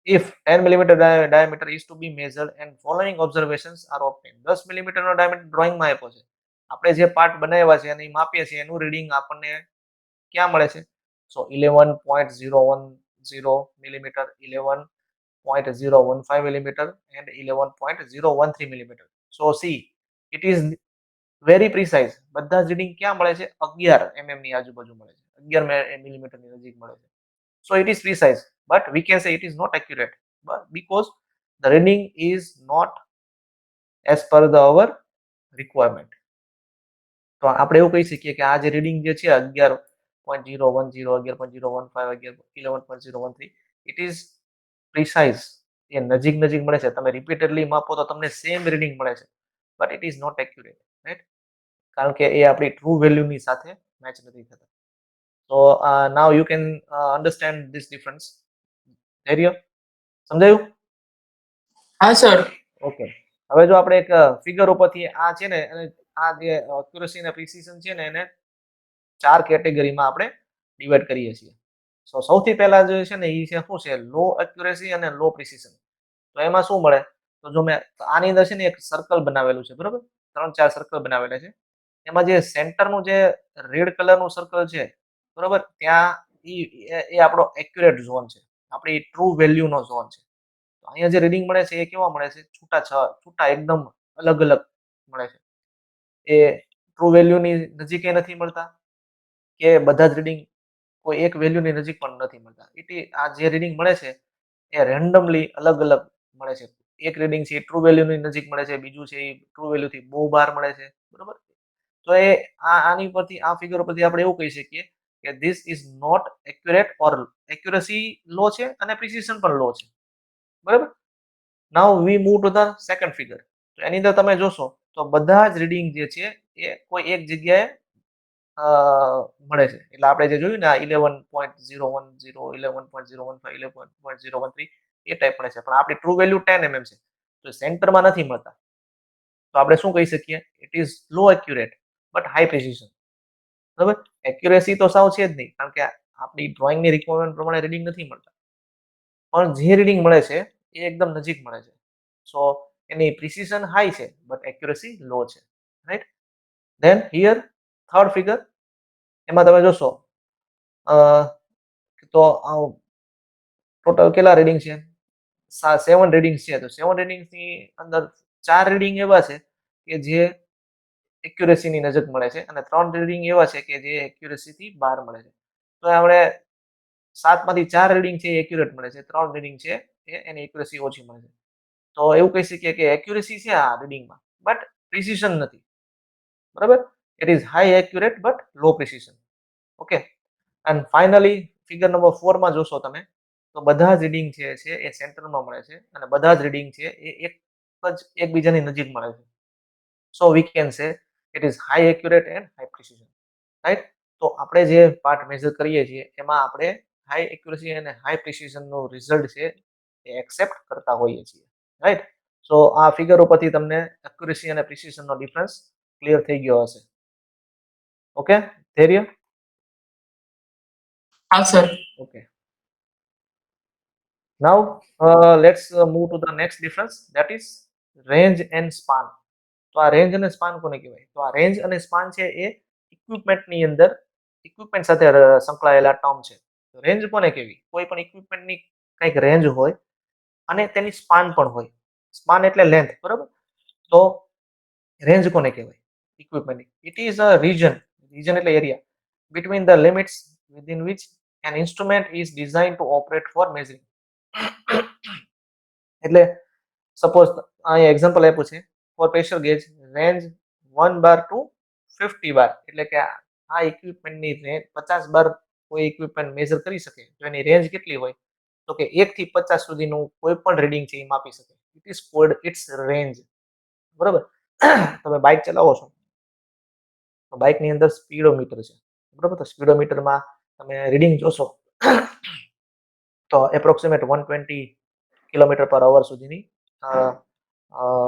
if 10 millimeter diameter is to be measured and following observations are obtained. 10 millimeter no diameter ડ્રોઈંગમાં આપ્યો છે. આપણે જે part બનાવ્યા છે અને માપીએ છીએ એનું રીડિંગ આપણને ક્યાં મળે છે? So 11.010 millimeter, 11.015 millimeter and 11.013 millimeter. So see, it is very precise. બધા જ રીડિંગ ક્યાં મળે છે? 11 mm ની આજુબાજુ મળે છે. 11 મિલીમીટર ની નજીક મળે છે. So it is precise, but we can say it is not accurate, but because the reading is not as per our requirement. તો આપણે એવું કહી શકીએ કે આ જે રીડિંગ જે છે 11.010, 11.015, 11.013, it is precise. એ નજીક નજીક મળે છે. તમે રિપીટેડલી માપો તો તમને સેમ રીડિંગ મળે છે, but it is not accurate, right? કારણ કે એ આપણી ટ્રુ વેલ્યુની સાથે મેચ નથી થતા. So now you can understand this difference. ધૈર્ય સમજાયું? હા સર. ઓકે. હવે જો આપણે એક ફિગર ઉપરથી આ છે ને આ જે એક્યુરસી અને પ્રિસિઝન છે ને એને 4 કેટેગરીમાં આપણે ડિવાઈડ કરીએ છીએ. સો સૌથી પહેલા જે છે ને એ છે શું છે? લો એક્યુરેસી અને લો પ્રિસિઝન. તો એમાં શું મળે? તો જો મેં આની અંદર છે ને એક સર્કલ બનાવેલું છે, બરોબર? 3-4 સર્કલ બનાવેલા છે. એમાં જે સેન્ટરનું જે રેડ કલરનું સર્કલ છે, બરોબર? ત્યાં એ આપણો એક્યુરેટ ઝોન છે. આપણી ટ્રુ વેલ્યુનો ઝોન છે. તો અહીંયા જે રીડિંગ મળે છે એ કેવા મળે છે? છૂટા એકદમ અલગ અલગ મળે છે. એ ટ્રુ વેલ્યુની નજીક નથી મળતા કે બધા જ રીડિંગ કોઈ એક વેલ્યુની નજીક પણ નથી મળતા. આ જે રીડિંગ મળે છે એ રેન્ડમલી અલગ અલગ મળે છે. એક રીડિંગ છે એ ટ્રુ વેલ્યુની નજીક મળે છે, બીજું છે એ ટ્રુ વેલ્યુથી બહુ બહાર મળે છે, બરોબર? તો એ આની પરથી આ ફિગર પરથી આપણે એવું કહી શકીએ કે this is not accurate or accuracy low છે અને પ્રિસિઝન પણ લો છે, બરાબર? Now we move to the second figure. તો એની અંદર તમે જોશો તો બધા જ રીડિંગ જે છે એ કોઈ એક જગ્યાએ મળે છે. એટલે આપણે જે જોયું ને આ 11.010, 11.015, 11.013 એ ટાઈપ મળે છે. પણ આપણી ટ્રુ વેલ્યુ 10 mm છે. તો સેન્ટરમાં નથી મળતા. તો આપણે શું કહી શકીએ? It is law accurate but high precision. બરાબર? એક્યુરેસી તો સાવ છે જ નહીં, કારણ કે આપણી ડ્રોઈંગની રિક્વાયરમેન્ટ પ્રમાણે રીડિંગ નથી મળતા. પણ જે રીડિંગ મળે છે એ એકદમ નજીક મળે છે. સો એની પ્રિસિઝન હાઈ છે બટ એક્યુરેસી લો છે, right? Then here third figure, એમાં તમે જોશો તો ટોટલ કેટલા રીડિંગ છે? 7 રીડિંગ છે. તો 7 રીડિંગની અંદર 4 રીડિંગ એવા છે કે જે એક્યુરેસીની નજીક મળે છે અને 3 રીડિંગ એવા છે કે જે એક્યુરેસીથી બહાર મળે છે. તો આપણે 7માંથી 4 રીડિંગ છે એ એક્યુરેટ મળે છે, 3 રીડિંગ છે એની એક્યુરેસી ઓછી મળે છે. તો એવું કહી શકીએ કે એક્યુરેસી છે આ રીડિંગમાં બટ પ્રિસિઝન નથી, બરાબર? It is high accurate but low precision. Okay. And finally figure number 4 માં જોશો તમે તો બધા જ રીડિંગ છે એ સેન્ટરમાં મળે છે અને બધા જ રીડિંગ છે એ એક જ એકબીજાની નજીક મળે છે. So we can say it is high accurate and high precision, right? તો આપણે જે પાર્ટ મેજર કરીએ છીએ એમાં આપણે હાઈ એક્યુરેસી અને હાઈ પ્રિસિઝનનો રિઝલ્ટ છે એ એક્સેપ્ટ કરતા હોઈએ છીએ, રાઈટ? સો આ ફિગર ઉપરથી તમને એક્યુરેસી અને પ્રિસિઝનનો ડિફરન્સ ક્લિયર થઈ ગયો હશે. ઓકે ધૈર્ય? હા sir. Okay. Now let's move to the next difference, that is range and span. તો આ રેન્જ અને સ્પાન કોને કહેવાય? તો આ રેન્જ અને સ્પાન છે એ ઇક્વિપમેન્ટની અંદર ઇક્વિપમેન્ટ સાથે સંકળાયેલા ટર્મ છે. રેન્જ કોને કહેવી? કોઈ પણ ઇક્વિપમેન્ટની કંઈક રેન્જ હોય અને તેની સ્પાન પણ હોય. સ્પાન એટલે લેન્થ, બરાબર? તો રેન્જ કોને કહેવાય ઇક્વિપમેન્ટની? ઇટ ઇઝ અ રીજન એટલે area between the limits within which an instrument is designed to operate for measuring. એટલે સપોઝ અહીંયા એક્ઝામ્પલ આપ્યું છે ફોર પ્રેશર ગેજ રેન્જ 1 બાર ટુ 50 બાર, એટલે કે આ ઇક્વિપમેન્ટની રેન્જ 50 બાર કોઈ ઇક્વિપમેન્ટ મેઝર કરી શકે તો એની રેન્જ કેટલી હોય, તો કે 1 થી 50 સુધીનું કોઈ પણ રીડિંગ છે એ માપી શકે. It is called its range. બરાબર. તમે બાઇક ચલાવો છો તો બાઇકની અંદર સ્પીડોમીટર છે. બરાબર. તો સ્પીડોમીટરમાં તમે રીડિંગ જોશો તો એપ્રોક્સિમેટ 120 કિલોમીટર પર અવર સુધીની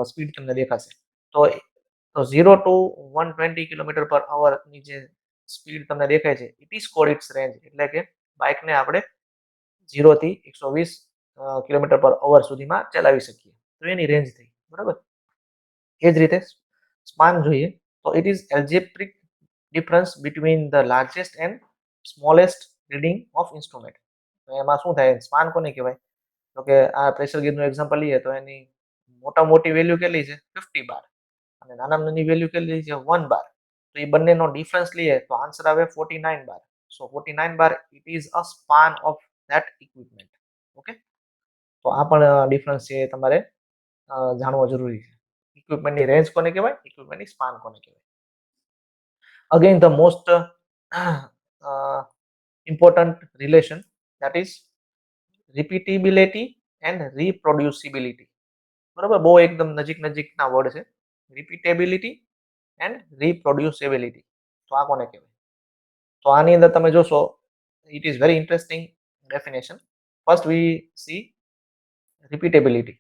સ્પીડ તમને દેખાશે. તો 0 ટુ 120 કિલોમીટર પર અવરની જે સ્પીડ તમને દેખાય છે it is called its range, એટલે કે બાઇકને આપણે 0 થી 120 કિલોમીટર પર અવર સુધીમાં ચલાવી શકીએ તો એની રેન્જ થઈ. બરાબર. એ જ રીતે સ્પાન જોઈએ તો it is algebraic difference between the largest and smallest reading of instrument. તો એમાં શું થાય, સ્પાન કોને કહેવાય, તો કે આ પ્રેશર ગેજનું એક્ઝામ્પલ લઈએ તો એની મોટા મોટી વેલ્યુ કેટલી છે 50 બાર અને નાના નાની વેલ્યુ કેટલી છે 1 બાર. તો એ બંનેનો ડિફરન્સ લઈએ તો આન્સર આવે 49 bar. So 49 bar it is a span of that equipment. Okay. તો આ પણ ડિફરન્સ છે તમારે જાણવો જરૂરી છે. ઇક્વિપમેન્ટની રેન્જ કોને કહેવાય, ઇક્વિપમેન્ટની સ્પાન કોને કહેવાય. Again the most important relation, that is repeatability and reproducibility. બરાબર. બહુ એકદમ નજીકના વર્ડ છે, રિપીટેબિલિટી એન્ડ રિપ્રોડ્યુસેબિલિટી. તો આ કોને કહેવાય, તો આની અંદર તમે જોશો it is very interesting definition. First V C repeatability.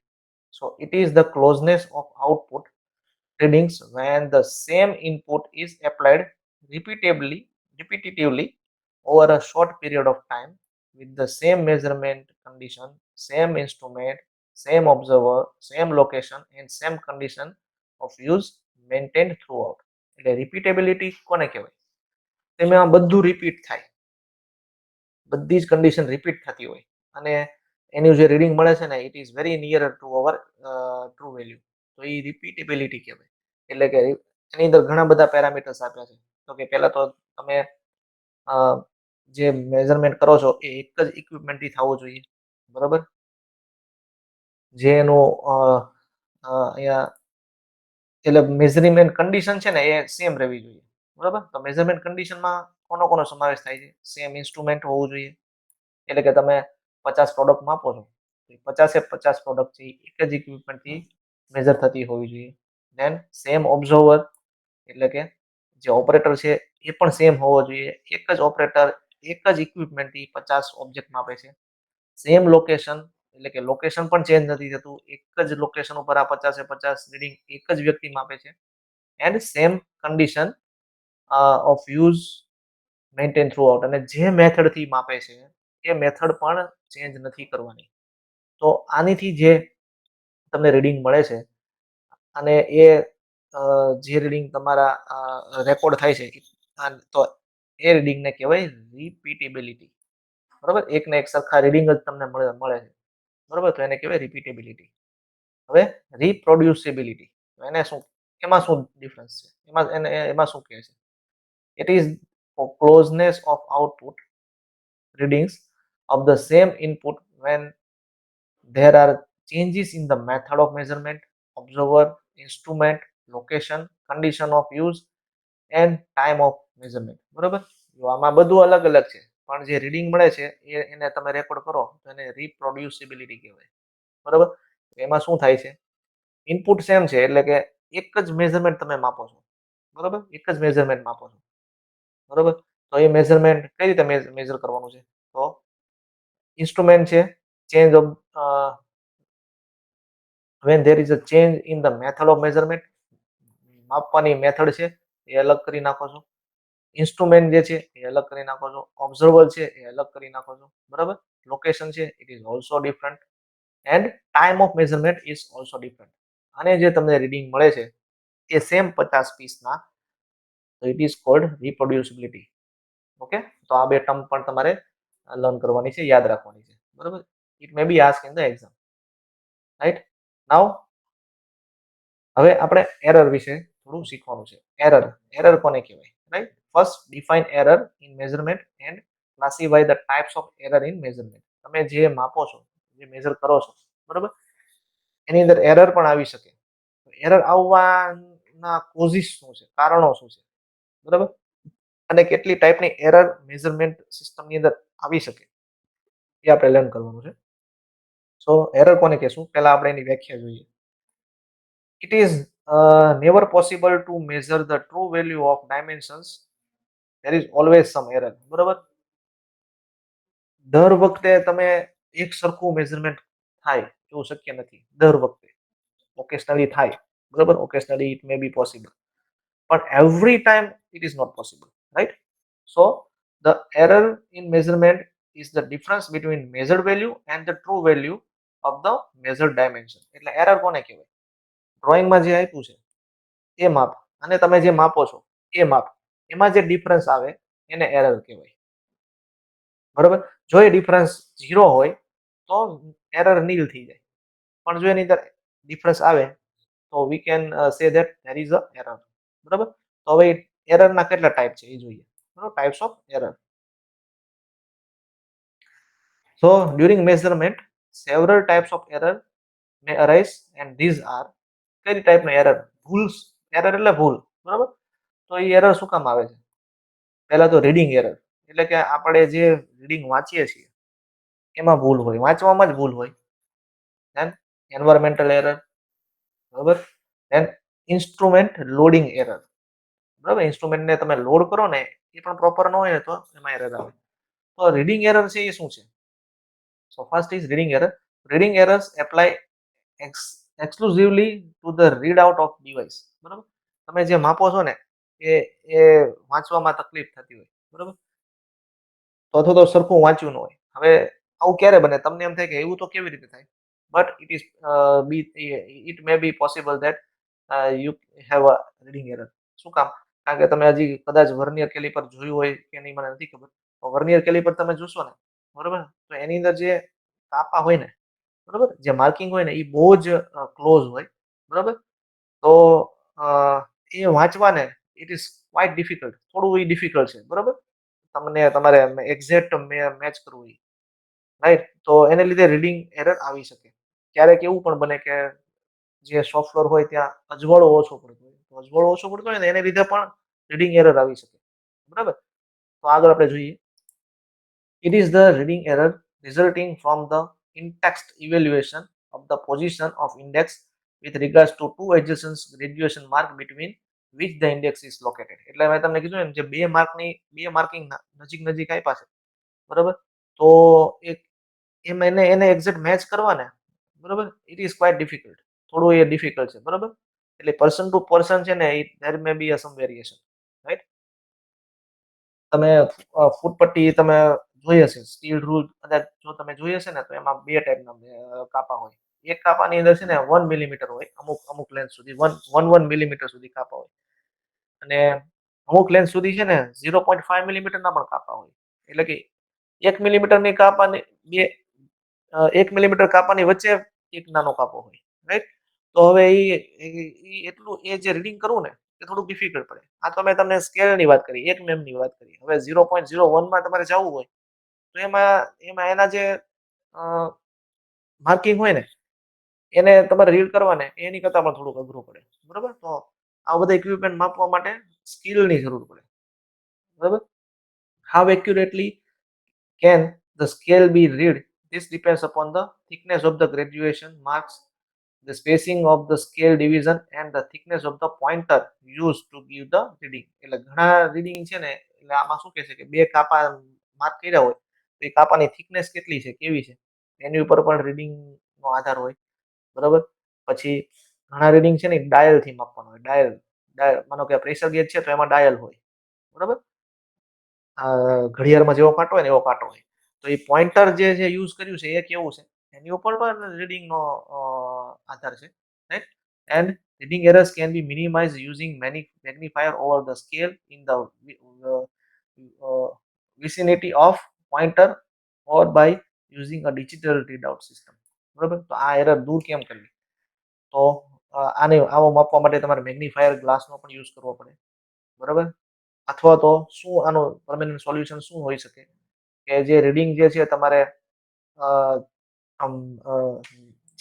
So it is the closeness of output readings when the same input is applied repetitively over a short period of time with the same measurement condition, same instrument, same observer, same location and same condition of use maintained throughout. એટલે રિપીટેબિલિટી કોને કહેવાય, તેમાં બધું repeat થાય, બધી જ condition repeat થતી હોય અને એનું જે રીડિંગ મળે છે ને it is very near to our true value. તો એ રિપીટેબિલિટી કહેવાય. એટલે કે એની અંદર ઘણા બધા પેરામીટર્સ આપ્યા છે. તો કે પહેલા તો તમે જે મેઝરમેન્ટ કરો છો એ એક જ ઇક્વિપમેન્ટથી થવું જોઈએ. બરાબર. જે એનું અહીંયા એટલે મેઝરમેન્ટ કન્ડિશન છે ને એ સેમ રહેવી જોઈએ. બરાબર. તો મેઝરમેન્ટ કન્ડિશનમાં કોનો સમાવેશ થાય છે, સેમ ઇન્સ્ટ્રુમેન્ટ હોવું જોઈએ. એટલે કે તમે 50 પ્રોડક્ટ માપો છો, 50 પ્રોડક્ટ છે એક જ ઇક્વિપમેન્ટથી મેઝર થતી હોવી જોઈએ. ધેન સેમ ઓબ્ઝર્વર, એટલે કે જે ઓપરેટર છે એ પણ સેમ હોવો જોઈએ. એક જ ઓપરેટર એક જ ઇક્વિપમેન્ટથી 50 ઓબ્જેક્ટ માપે છે. સેમ લોકેશન, એટલે કે લોકેશન પણ ચેન્જ નથી થતું, એક જ લોકેશન ઉપર આ 50 રીડિંગ એક જ વ્યક્તિ માપે છે. And same condition of use maintain throughout, અને જે મેથડથી માપે છે એ મેથડ પણ ચેન્જ નથી કરવાની. તો આનીથી જે તમને રીડિંગ મળે છે અને એ જે રીડિંગ તમારા રેકોર્ડ થાય છે તો એ રીડિંગને કહેવાય રિપીટેબિલિટી. બરાબર. એકને એક સરખા રીડિંગ જ તમને મળે છે. બરાબર. તો એને કહેવાય રિપીટેબિલિટી. હવે રિપ્રોડ્યુસેબિલિટી, એને શું, એમાં શું ડિફરન્સ છે, એમાં શું કહે છે, it is closeness of output readings of the same input when there are changes in the method of measurement, observer, instrument, location, condition of use and time of measurement. બરાબર. જો આમાં બધું અલગ અલગ છે પણ જે રીડિંગ મળે છે એને તમે રેકોર્ડ કરો તો એને રિપ્રોડ્યુસેબિલિટી કહેવાય. બરાબર. એમાં શું થાય છે, ઇનપુટ સેમ છે, એટલે કે એક જ મેઝરમેન્ટ તમે માપો છો. બરાબર. એક જ મેઝરમેન્ટ માપો છો. બરાબર. તો એ મેઝરમેન્ટ કઈ રીતે મેઝર કરવાનું છે, તો ઇન્સ્ટ્રુમેન્ટ છે, change of when there is a change in the method of measurement, માપવાની મેથડ છે એ અલગ કરી નાખો છો. ઇન્સ્ટ્રુમેન્ટ જે છે એ અલગ કરી નાખો છો. ઓબ્ઝર્વર છે એ અલગ કરી નાખો છો. બરાબર. લોકેશન છે it is also different end time of measurement is also different. અને જે તમને રીડિંગ મળે છે એ સેમ 50 પીસના, તો ઇટ ઇઝ કોલ્ડ રિપ્રોડ્યુસિબિલિટી. ઓકે. તો આ બે ટર્મ પણ તમારે લર્ન કરવાની છે, યાદ રાખવાની છે. બરાબર. It may be ask in the exam. Right. Now હવે આપણે એરર વિશે થોડું શીખવાનું છે. એરર કોને કહેવાય, right. First define error in measurement and classify the types of error in measurement. તમે જે માપો છો, જે મેઝર કરો છો, બરાબર, એની અંદર એરર પણ આવી શકે. એરર આવવાના કોઝિસ શું છે, કારણો શું છે, બરાબર, અને કેટલી ટાઈપની એરર મેઝરમેન્ટ સિસ્ટમની અંદર આવી શકે એ આપણે લર્ન કરવાનું છે. સો એરર કોને કહેશું, પહેલા આપણે એની વ્યાખ્યા જોઈએ. It is never possible to measure the true value of dimensions. There is always some error. બરાબર, દર વખતે તમે એક સરખું મેઝરમેન્ટ થાય એવું શક્ય નથી. દર વખતે ઓકેશનલી થાય, બરાબર, occasionally it may B possible, but every time it is not possible, right? So the error in measurement is the difference between measured value and the true value of the measured dimension. એટલે error કોને કહેવાય? ડ્રોઈંગમાં જે આપ્યું છે એ માપ અને તમે જે માપો છો એ માપ, એમાં જે ડિફરન્સ આવે એને એરર કહેવાય. બરાબર, જો એ ડિફરન્સ 0 હોય તો એરર નીલ થઈ જાય, પણ જો એની અંદર ડિફરન્સ આવે તો વી can say that there is a error. બરાબર, તો હવે એરરના કેટલા ટાઈપ છે એ જોઈએ. બરાબર, types of error. So during measurement several types of error may arise and these are, કઈ ટાઈપના એરર? ભૂલ, એરર એટલે ભૂલ, બરાબર. તો એ એરર શું કામ આવે છે? પહેલા તો રીડિંગ એરર, એટલે કે આપણે જે રીડિંગ વાંચીએ છીએ એમાં ભૂલ હોય, વાંચવામાં જ ભૂલ હોય. ધેન એન્વાયરમેન્ટલ એરર, બરાબર. ધેન ઇન્સ્ટ્રુમેન્ટ લોડિંગ એરર, બરાબર, ઇન્સ્ટ્રુમેન્ટને તમે લોડ કરો ને એ પણ પ્રોપર ન હોય તો એમાં એરર આવે. તો રીડિંગ એરર છે એ શું છે? So first is reading error. Reading errors apply exclusively to the readout of device. બરાબર, તમે જે માપો છો ને એ એ વાંચવામાં તકલીફ થતી હોય, બરાબર, તો અથવા તો સરખું વાંચ્યું ન હોય. હવે આવું ક્યારે બને? તમને એમ થાય કે એવું તો કેવી રીતે થાય? But it is it may B possible that you have a reading error. શું કામ? કારણ કે તમે હજી કદાચ વર્નિયર કેલિપર જોયું હોય કે નહીં મને નથી ખબર. તો વર્નિયર કેલિપર તમે જોશો ને, બરાબર, તો એની અંદર જે કાપા હોય ને, બરાબર, જે માર્કિંગ હોય ને એ બહુ જ ક્લોઝ હોય, બરાબર. તો એ વાંચવાને ઇટ ઇઝ ક્વાઇટ ડિફિકલ્ટ, થોડું એ ડિફિકલ્ટ છે, બરાબર. તમને તમારે એક્ઝેક્ટ મેચ કરવું હોય, રાઈટ. તો એને લીધે રીડિંગ એરર આવી શકે. ક્યારેક એવું પણ બને કે જે સોફ્ટવેર હોય ત્યાં અજવાળો ઓછો પડતો હોય, તો અજવાળો ઓછો પડતો હોય ને એને લીધે પણ રીડિંગ એરર આવી શકે, બરાબર. તો આગળ આપણે જોઈએ. It is the reading error resulting from the in-text evaluation of the position of index with regards to two adjacent graduation mark between which the index is located. એટલે મેં તમને કીધું એમ, જે બે માર્કિંગ નજીક નજીક આપ્યા છે, બરાબર, તો એક એમ એને એક્ઝેક્ટ મેચ કરવા ને, બરાબર, ઇટ ઇઝ ક્વાઇટ ડિફિકલ્ટ, થોડું એ ડિફિકલ્ટ છે, બરાબર. એટલે પર્સન ટુ પર્સન છે ને there may be some variation, right. તમે ફૂટપટ્ટી તમે જોઈ હશે, સ્ટીલ રૂલ કદાચ જો તમે જોઈ હશે ને, તો એમાં બે ટાઈપના કાપા હોય. એક કાપાની અંદર છે ને 1 મિલીમીટર હોય, અમુક અમુક લેન્થ સુધી 1 મિલીમીટર સુધી કાપા હોય, અને અમુક લેન્થ સુધી છે ને 0.5 મિલીમીટરના પણ કાપા હોય. એટલે કે 1 મિલીમીટરની કાપાની બે 1 મિલીમીટર કાપાની વચ્ચે એક નાનો કાપો હોય, રાઈટ. તો હવે ઈ એટલું એ જે રીડિંગ કરવું ને એ થોડુંક ડિફિકલ્ટ પડે. આ તો મેં તમને સ્કેલની વાત કરી, 1 મેમની વાત કરી. હવે 0.01 માં તમારે જવું હોય તો એમાં એના જે માર્કિંગ હોય ને એને તમારે રીડ કરવા ને એની કરતાં પણ થોડુંક અઘરું પડે, બરાબર. તો આ બધા ઇક્વિપમેન્ટ માપવા માટે સ્કિલની જરૂર પડે, બરાબર. How accurately can the scale be read? This depends upon the thickness of the graduation marks, the spacing of the scale division and the thickness of the pointer used to give the reading. એટલે ઘણા reading છે ને, એટલે આમાં શું કહે છે કે બે કાપા માર્ક કર્યા હોય તો એ કાપાની થિકનેસ કેટલી છે, કેવી છે, એની ઉપર પણ રીડિંગનો આધાર હોય, બરાબર. પછી ઘણા રીડિંગ છે ને ડાયલથી માપવાનું હોય. ડાયલ ડાયલ માનો કે પ્રેશર ગેજ છે તો એમાં ડાયલ હોય, બરાબર. ઘડિયાળમાં જેવો કાંટો હોય ને એવો કાંટો હોય. તો એ પોઇન્ટર જે છે યુઝ કર્યું છે એ કેવું છે એની ઉપર પણ રીડિંગનો આધાર છે, right. And reading errors can be minimized using many magnifier over the scale in the vicinity of pointer or by using a digital readout system, બરાબર. તો આ એરર દૂર કેમ કરવી? તો આને આવો માપવા માટે તમારે મેગ્નિફાયર ગ્લાસનો પણ યુઝ કરવો પડે, બરાબર. અથવા તો શું આનું પરમેનન્ટ સોલ્યુશન શું હોઈ શકે કે જે રીડિંગ જે છે તમારે આમ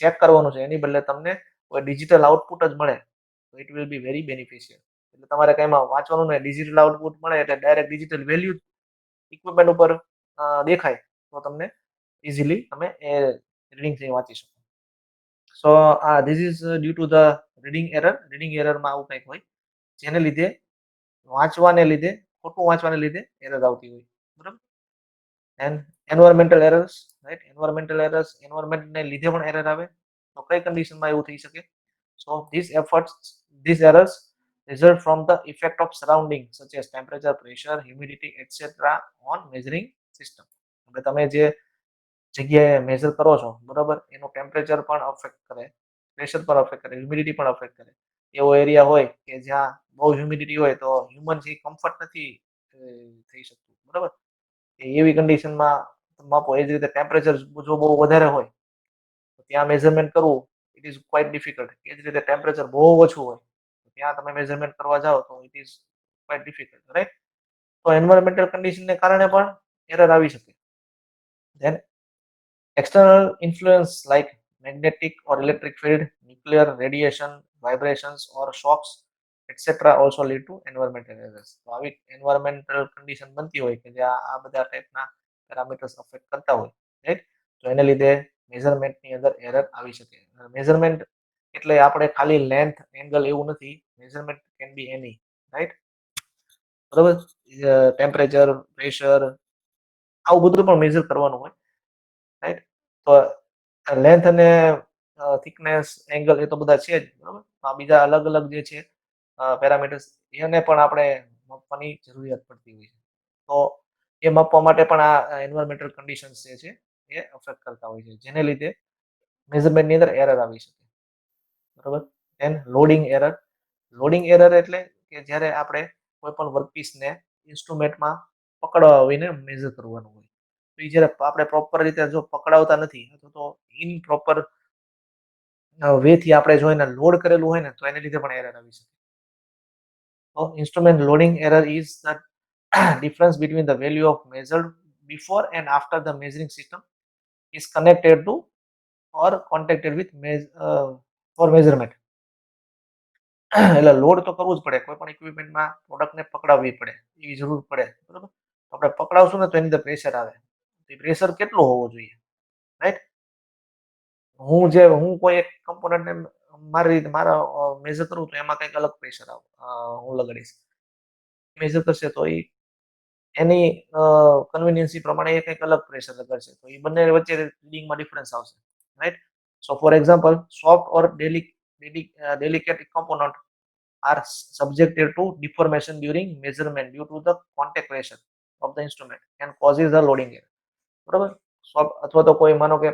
ચેક કરવાનું છે એની બદલે તમને કોઈ ડિજિટલ આઉટપુટ જ મળે તો it will be very beneficial. એટલે તમારે કંઈમાં વાંચવાનું નહીં, ડિજિટલ આઉટપુટ મળે એટલે ડાયરેક્ટ ડિજિટલ વેલ્યુ ઇક્વિપમેન્ટ ઉપર દેખાય તો તમને ઇઝીલી તમે એ રીડિંગ વાંચી શકો. So this is due to the reading error. Reading એરરમાં આવું કંઈક હોય જેને લીધે વાંચવાને લીધે ખોટું વાંચવાને લીધે એરર આવતી હોય, બરાબર. And environmental errors, right, environmental errors, એન્વાયરમેન્ટને લીધે પણ એરર આવે તો કઈ કન્ડિશનમાં એવું થઈ શકે? સો these errors result from the effect of surrounding such as temperature, pressure, humidity, etc. on measuring system. એટલે તમે જે જગ્યાએ મેઝર કરો છો, બરાબર, એનું ટેમ્પરેચર પણ અફેક્ટ કરે, પ્રેશર પણ અફેક્ટ કરે, હ્યુમિડિટી પણ અફેક્ટ કરે. એવો એરિયા હોય કે જ્યાં બહુ હ્યુમિડિટી હોય તો હ્યુમન જે કમ્ફર્ટ નથી થઈ શકતું, બરાબર. એવી કન્ડિશનમાં માપો. એ જ રીતે ટેમ્પરેચર જો બહુ વધારે હોય તો ત્યાં મેઝરમેન્ટ કરવું ઇટ ઇઝ ક્વાઇટ ડિફિકલ્ટ. એ જ રીતે ટેમ્પરેચર બહુ ઓછું હોય તો ત્યાં તમે મેઝરમેન્ટ કરવા જાઓ તો it is quite difficult, right. તો એન્વાયરમેન્ટલ કન્ડિશનને કારણે પણ એરર આવી શકે. Then external influence like magnetic or electric field, nuclear radiation, vibrations or shocks, etc. also lead to environmental errors. તો આવી environmental condition બનતી હોય કે જ્યાં આ બધા ટાઈપના પેરામીટર્સ અફેક્ટ કરતા હોય, રાઈટ, તો એને લીધે મેઝરમેન્ટની અંદર એરર આવી શકે. મેઝરમેન્ટ એટલે આપણે ખાલી લેન્થ એંગલ એવું નથી, measurement can be any, right, બરોબર. ટેમ્પરેચર, પ્રેશર, આવું બધું પણ મેઝર કરવાનું હોય, રાઈટ. તો લેન્થ અને થિકનેસ, એંગલ એ તો બધા છે જ, બરાબર. આ બીજા અલગ અલગ જે છે પેરામીટર્સ એને પણ આપણે માપવાની જરૂરિયાત પડતી હોય છે. તો એ માપવા માટે પણ આ એન્વાયરમેન્ટલ કન્ડિશન્સ જે છે એ અફેક્ટ કરતા હોય છે જેને લીધે મેઝરમેન્ટની અંદર એરર આવી શકે, બરાબર. Then loading error. Loading error એટલે કે જ્યારે આપણે કોઈ પણ વર્કપીસને ઇન્સ્ટ્રુમેન્ટમાં પકડવા હોય ને મેઝર કરવાનું હોય તો એ જ્યારે આપણે પ્રોપર રીતે જો પકડાવતા નથી અથવા તો ઇનપ્રોપર વે થી આપણે જો એને લોડ કરેલું હોય ને તો એને લીધે પણ એરર આવી શકે. તો instrument loading error is the difference between the value of measured before and after the measuring system is connected to or contacted with for measurement. એટલે લોડ તો કરવું જ પડે, કોઈ પણ ઇક્વિપમેન્ટમાં પ્રોડક્ટને પકડાવવી પડે, એવી જરૂર પડે, બરાબર. આપણે પકડાવશું ને તો એની અંદર પ્રેશર આવે. પ્રેશર કેટલું હોવું જોઈએ, રાઈટ. હું કોઈ એક કમ્પોનન્ટને મારી રીતે મારા મેઝર કરું તો એમાં કંઈક અલગ પ્રેશર હું લગાડીશ. મેઝર કરશે તો એ એની કન્વિનિયન્સી પ્રમાણે એ કંઈક અલગ પ્રેશર લગાડશે તો એ બંને વચ્ચે રીડિંગમાં ડિફરન્સ આવશે, right. So for example, soft or delicate component are subjected to deformation during measurement due to the contact pressure of the instrument and causes the loading error, બરાબર. અથવા તો કોઈ માનો કે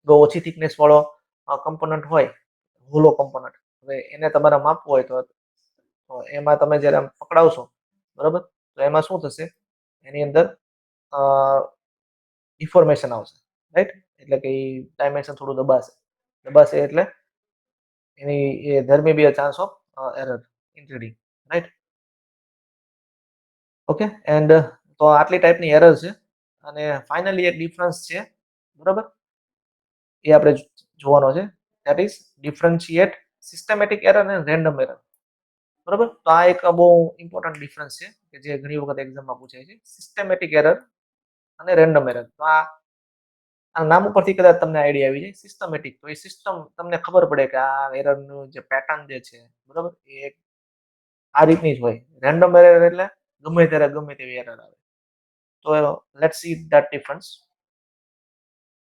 બહુ ઓછી થિકનેસ વાળો કમ્પોનન્ટ હોય, હોલો કમ્પોનન્ટ, હવે એને તમારે માપવું હોય તો એમાં તમે જ્યારે આમ પકડાવશો, બરાબર, તો એમાં શું થશે, એની અંદર ડિફોર્મેશન આવશે, રાઈટ. એટલે કે ડાયમેન્શન થોડું દબાશે એટલે એની there may be a chance of error in reading, right. Okay, and તો આટલી ટાઈપની એરર છે. અને ફાઇનલી એક ડિફરન્સ છે, બરાબર, એ આપણે જોવાનો છે. That is differentiate systematic error અને રેન્ડમ એરર, બરાબર. તો આ એક બહુ ઇમ્પોર્ટન્ટ ડિફરન્સ છે કે જે ઘણી વખત એક્ઝામમાં પૂછાય છે, સિસ્ટમેટિક એરર અને રેન્ડમ એરર. તો આ નામ ઉપરથી કદાચ તમને આઈડિયા આવી જાય, સિસ્ટમેટિક, તો એ સિસ્ટમ તમને ખબર પડે કે આ એરરનું જે પેટર્ન જે છે, બરાબર, એ આ રીતની જ હોય. રેન્ડમ એરર એટલે ગમે ત્યારે ગમે તેવી એરર આવે. તો let's see that difference.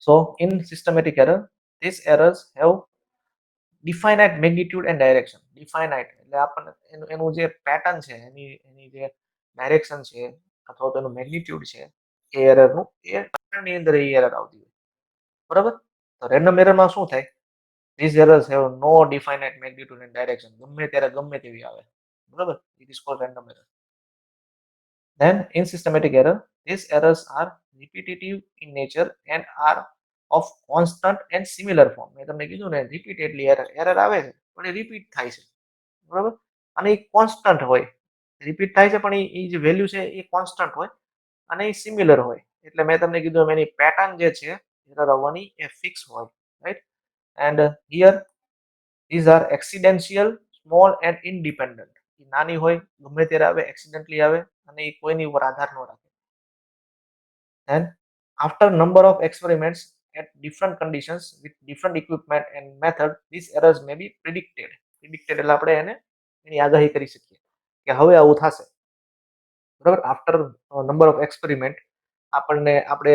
So in systematic error, these errors have definite magnitude and direction. Definite એટલે આપણને એનું જે પેટર્ન છે, એની જે ડાયરેક્શન છે અથવા તો એનું મેગ્નિટ્યુડ છે એ એરરનું, એ પેટર્નની અંદર એ એરર આવતી હોય, બરાબર. તો રેન્ડમ એરરમાં શું થાય, these errors have no definite magnitude and direction. ગમે ત્યારે ગમે તેવી આવે, બરાબર. It is called random error. Then in systematic error, these errors are repetitive in nature and are of constant and similar form. મેં તમને કીધું ને, રિપીટેડલી એરર આવે છે પણ એ રિપીટ થાય છે, બરાબર. અને એ કોન્સ્ટન્ટ હોય, રિપીટ થાય છે પણ એ જે વેલ્યુ છે એ કોન્સ્ટન્ટ હોય અને એ સિમિલર હોય. એટલે મેં તમને કીધું એની પેટર્ન જે છે એરર આવવાની એ ફિક્સ હોય, right? And here these are accidental, small and independent. એ નાની હોય, ગમે ત્યારે આવે, accidentally આવે અને એ કોઈની ઉપર આધાર ન રાખે. And after number of experiments at different conditions with different equipment and method, these errors may be predicted. Predicted એટલે આપણે એને એની આગાહી કરી શકીએ કે હવે આવું થશે. બરાબર? આફ્ટર નંબર ઓફ એક્સપેરિમેન્ટ આપણને આપણે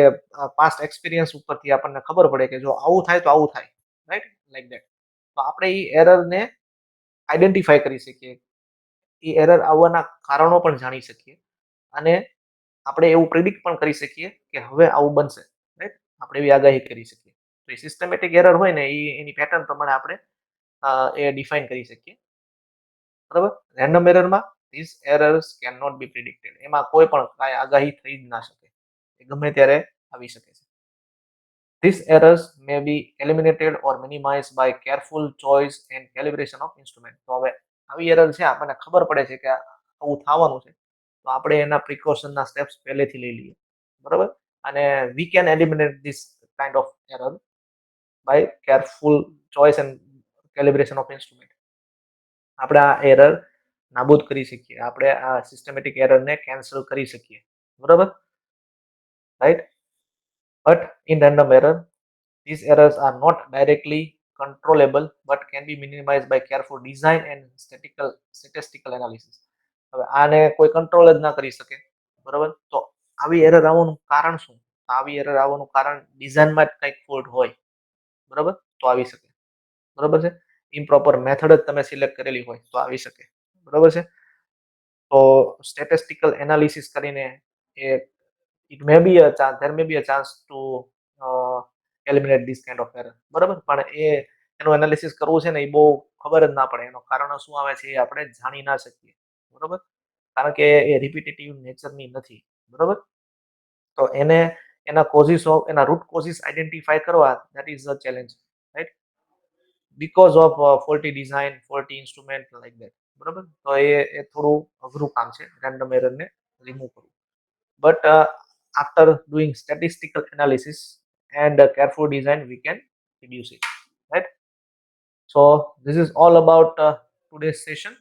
પાસ્ટ એક્સપિરિયન્સ ઉપરથી આપણને ખબર પડે કે જો આવું થાય તો આવું થાય, રાઈટ? Like that. તો આપણે એ એરરને આઈડેન્ટિફાઈ કરી શકીએ, એ એરર આવવાના કારણો પણ જાણી શકીએ અને આપણે એવું પ્રિડિક્ટ પણ કરી શકીએ કે હવે આવું બનશે, રાઈટ? આપણે એવી આગાહી કરી શકીએ. તો એ સિસ્ટમેટિક એરર હોય ને એ એની પેટર્ન પ્રમાણે આપણે એ ડિફાઇન કરી શકીએ. બરાબર? રેન્ડમ એરરમાં these errors cannot be predicted. એમાં કોઈ પણ કાંઈ આગાહી થઈ જ ના શકે. એ ગમે ત્યારે આવી શકે છે. These errors may be eliminated or minimized by careful choice and calibration of instrument. તો હવે આવી એરર છે, આપણને ખબર પડે છે કે આવું થવાનું છે, તો આપણે એના પ્રિકોશનના સ્ટેપ્સ પહેલેથી લઈ લઈએ. બરાબર? અને we can eliminate this kind of error by careful choice and calibration of instrument. આપણે આ એરર નાબૂદ કરી શકીએ, આપણે આ સિસ્ટમેટિક એરરને કેન્સલ કરી શકીએ. બરાબર? Right? But in random error, these errors are not directly controllable but can be minimized by careful design and statistical analysis. હવે આને કોઈ કંટ્રોલ જ ના કરી શકે. બરાબર? તો આવી એરર આવવાનું કારણ શું? આવી એરર આવવાનું કારણ ડિઝાઇનમાં જ કંઈક ફોલ્ટ હોય. બરાબર? તો આવી શકે. બરાબર છે? ઇમ્પ્રોપર મેથડ જ તમે સિલેક્ટ કરેલી હોય તો આવી શકે. બરાબર છે? તો સ્ટેટિસ્ટિકલ એનાલિસિસ કરીને એ it may be a chance, there may be a chance to eliminate this kind of error. બરાબર? પણ એનું એનાલિસિસ કરવું છે ને એ બહુ ખબર જ ના પડે, એનો કારણો શું આવે છે એ આપણે જાણી ના શકીએ. બરાબર? કારણ કે એ રિપીટેટિવ નેચરની નથી. બરાબર? તો એના કોઝિસ ઓફ એના રૂટ કોઝિસ આઈડેન્ટિફાઈ કરવા, that is a challenge, right? Because of faulty design, faulty instrument, like that. બરાબર? તો એ થોડું અઘરું કામ છે રેન્ડમ એરરને રિમૂવ કરવું. But after doing statistical analysis and careful design, we can reduce it, right? So this is all about today's session.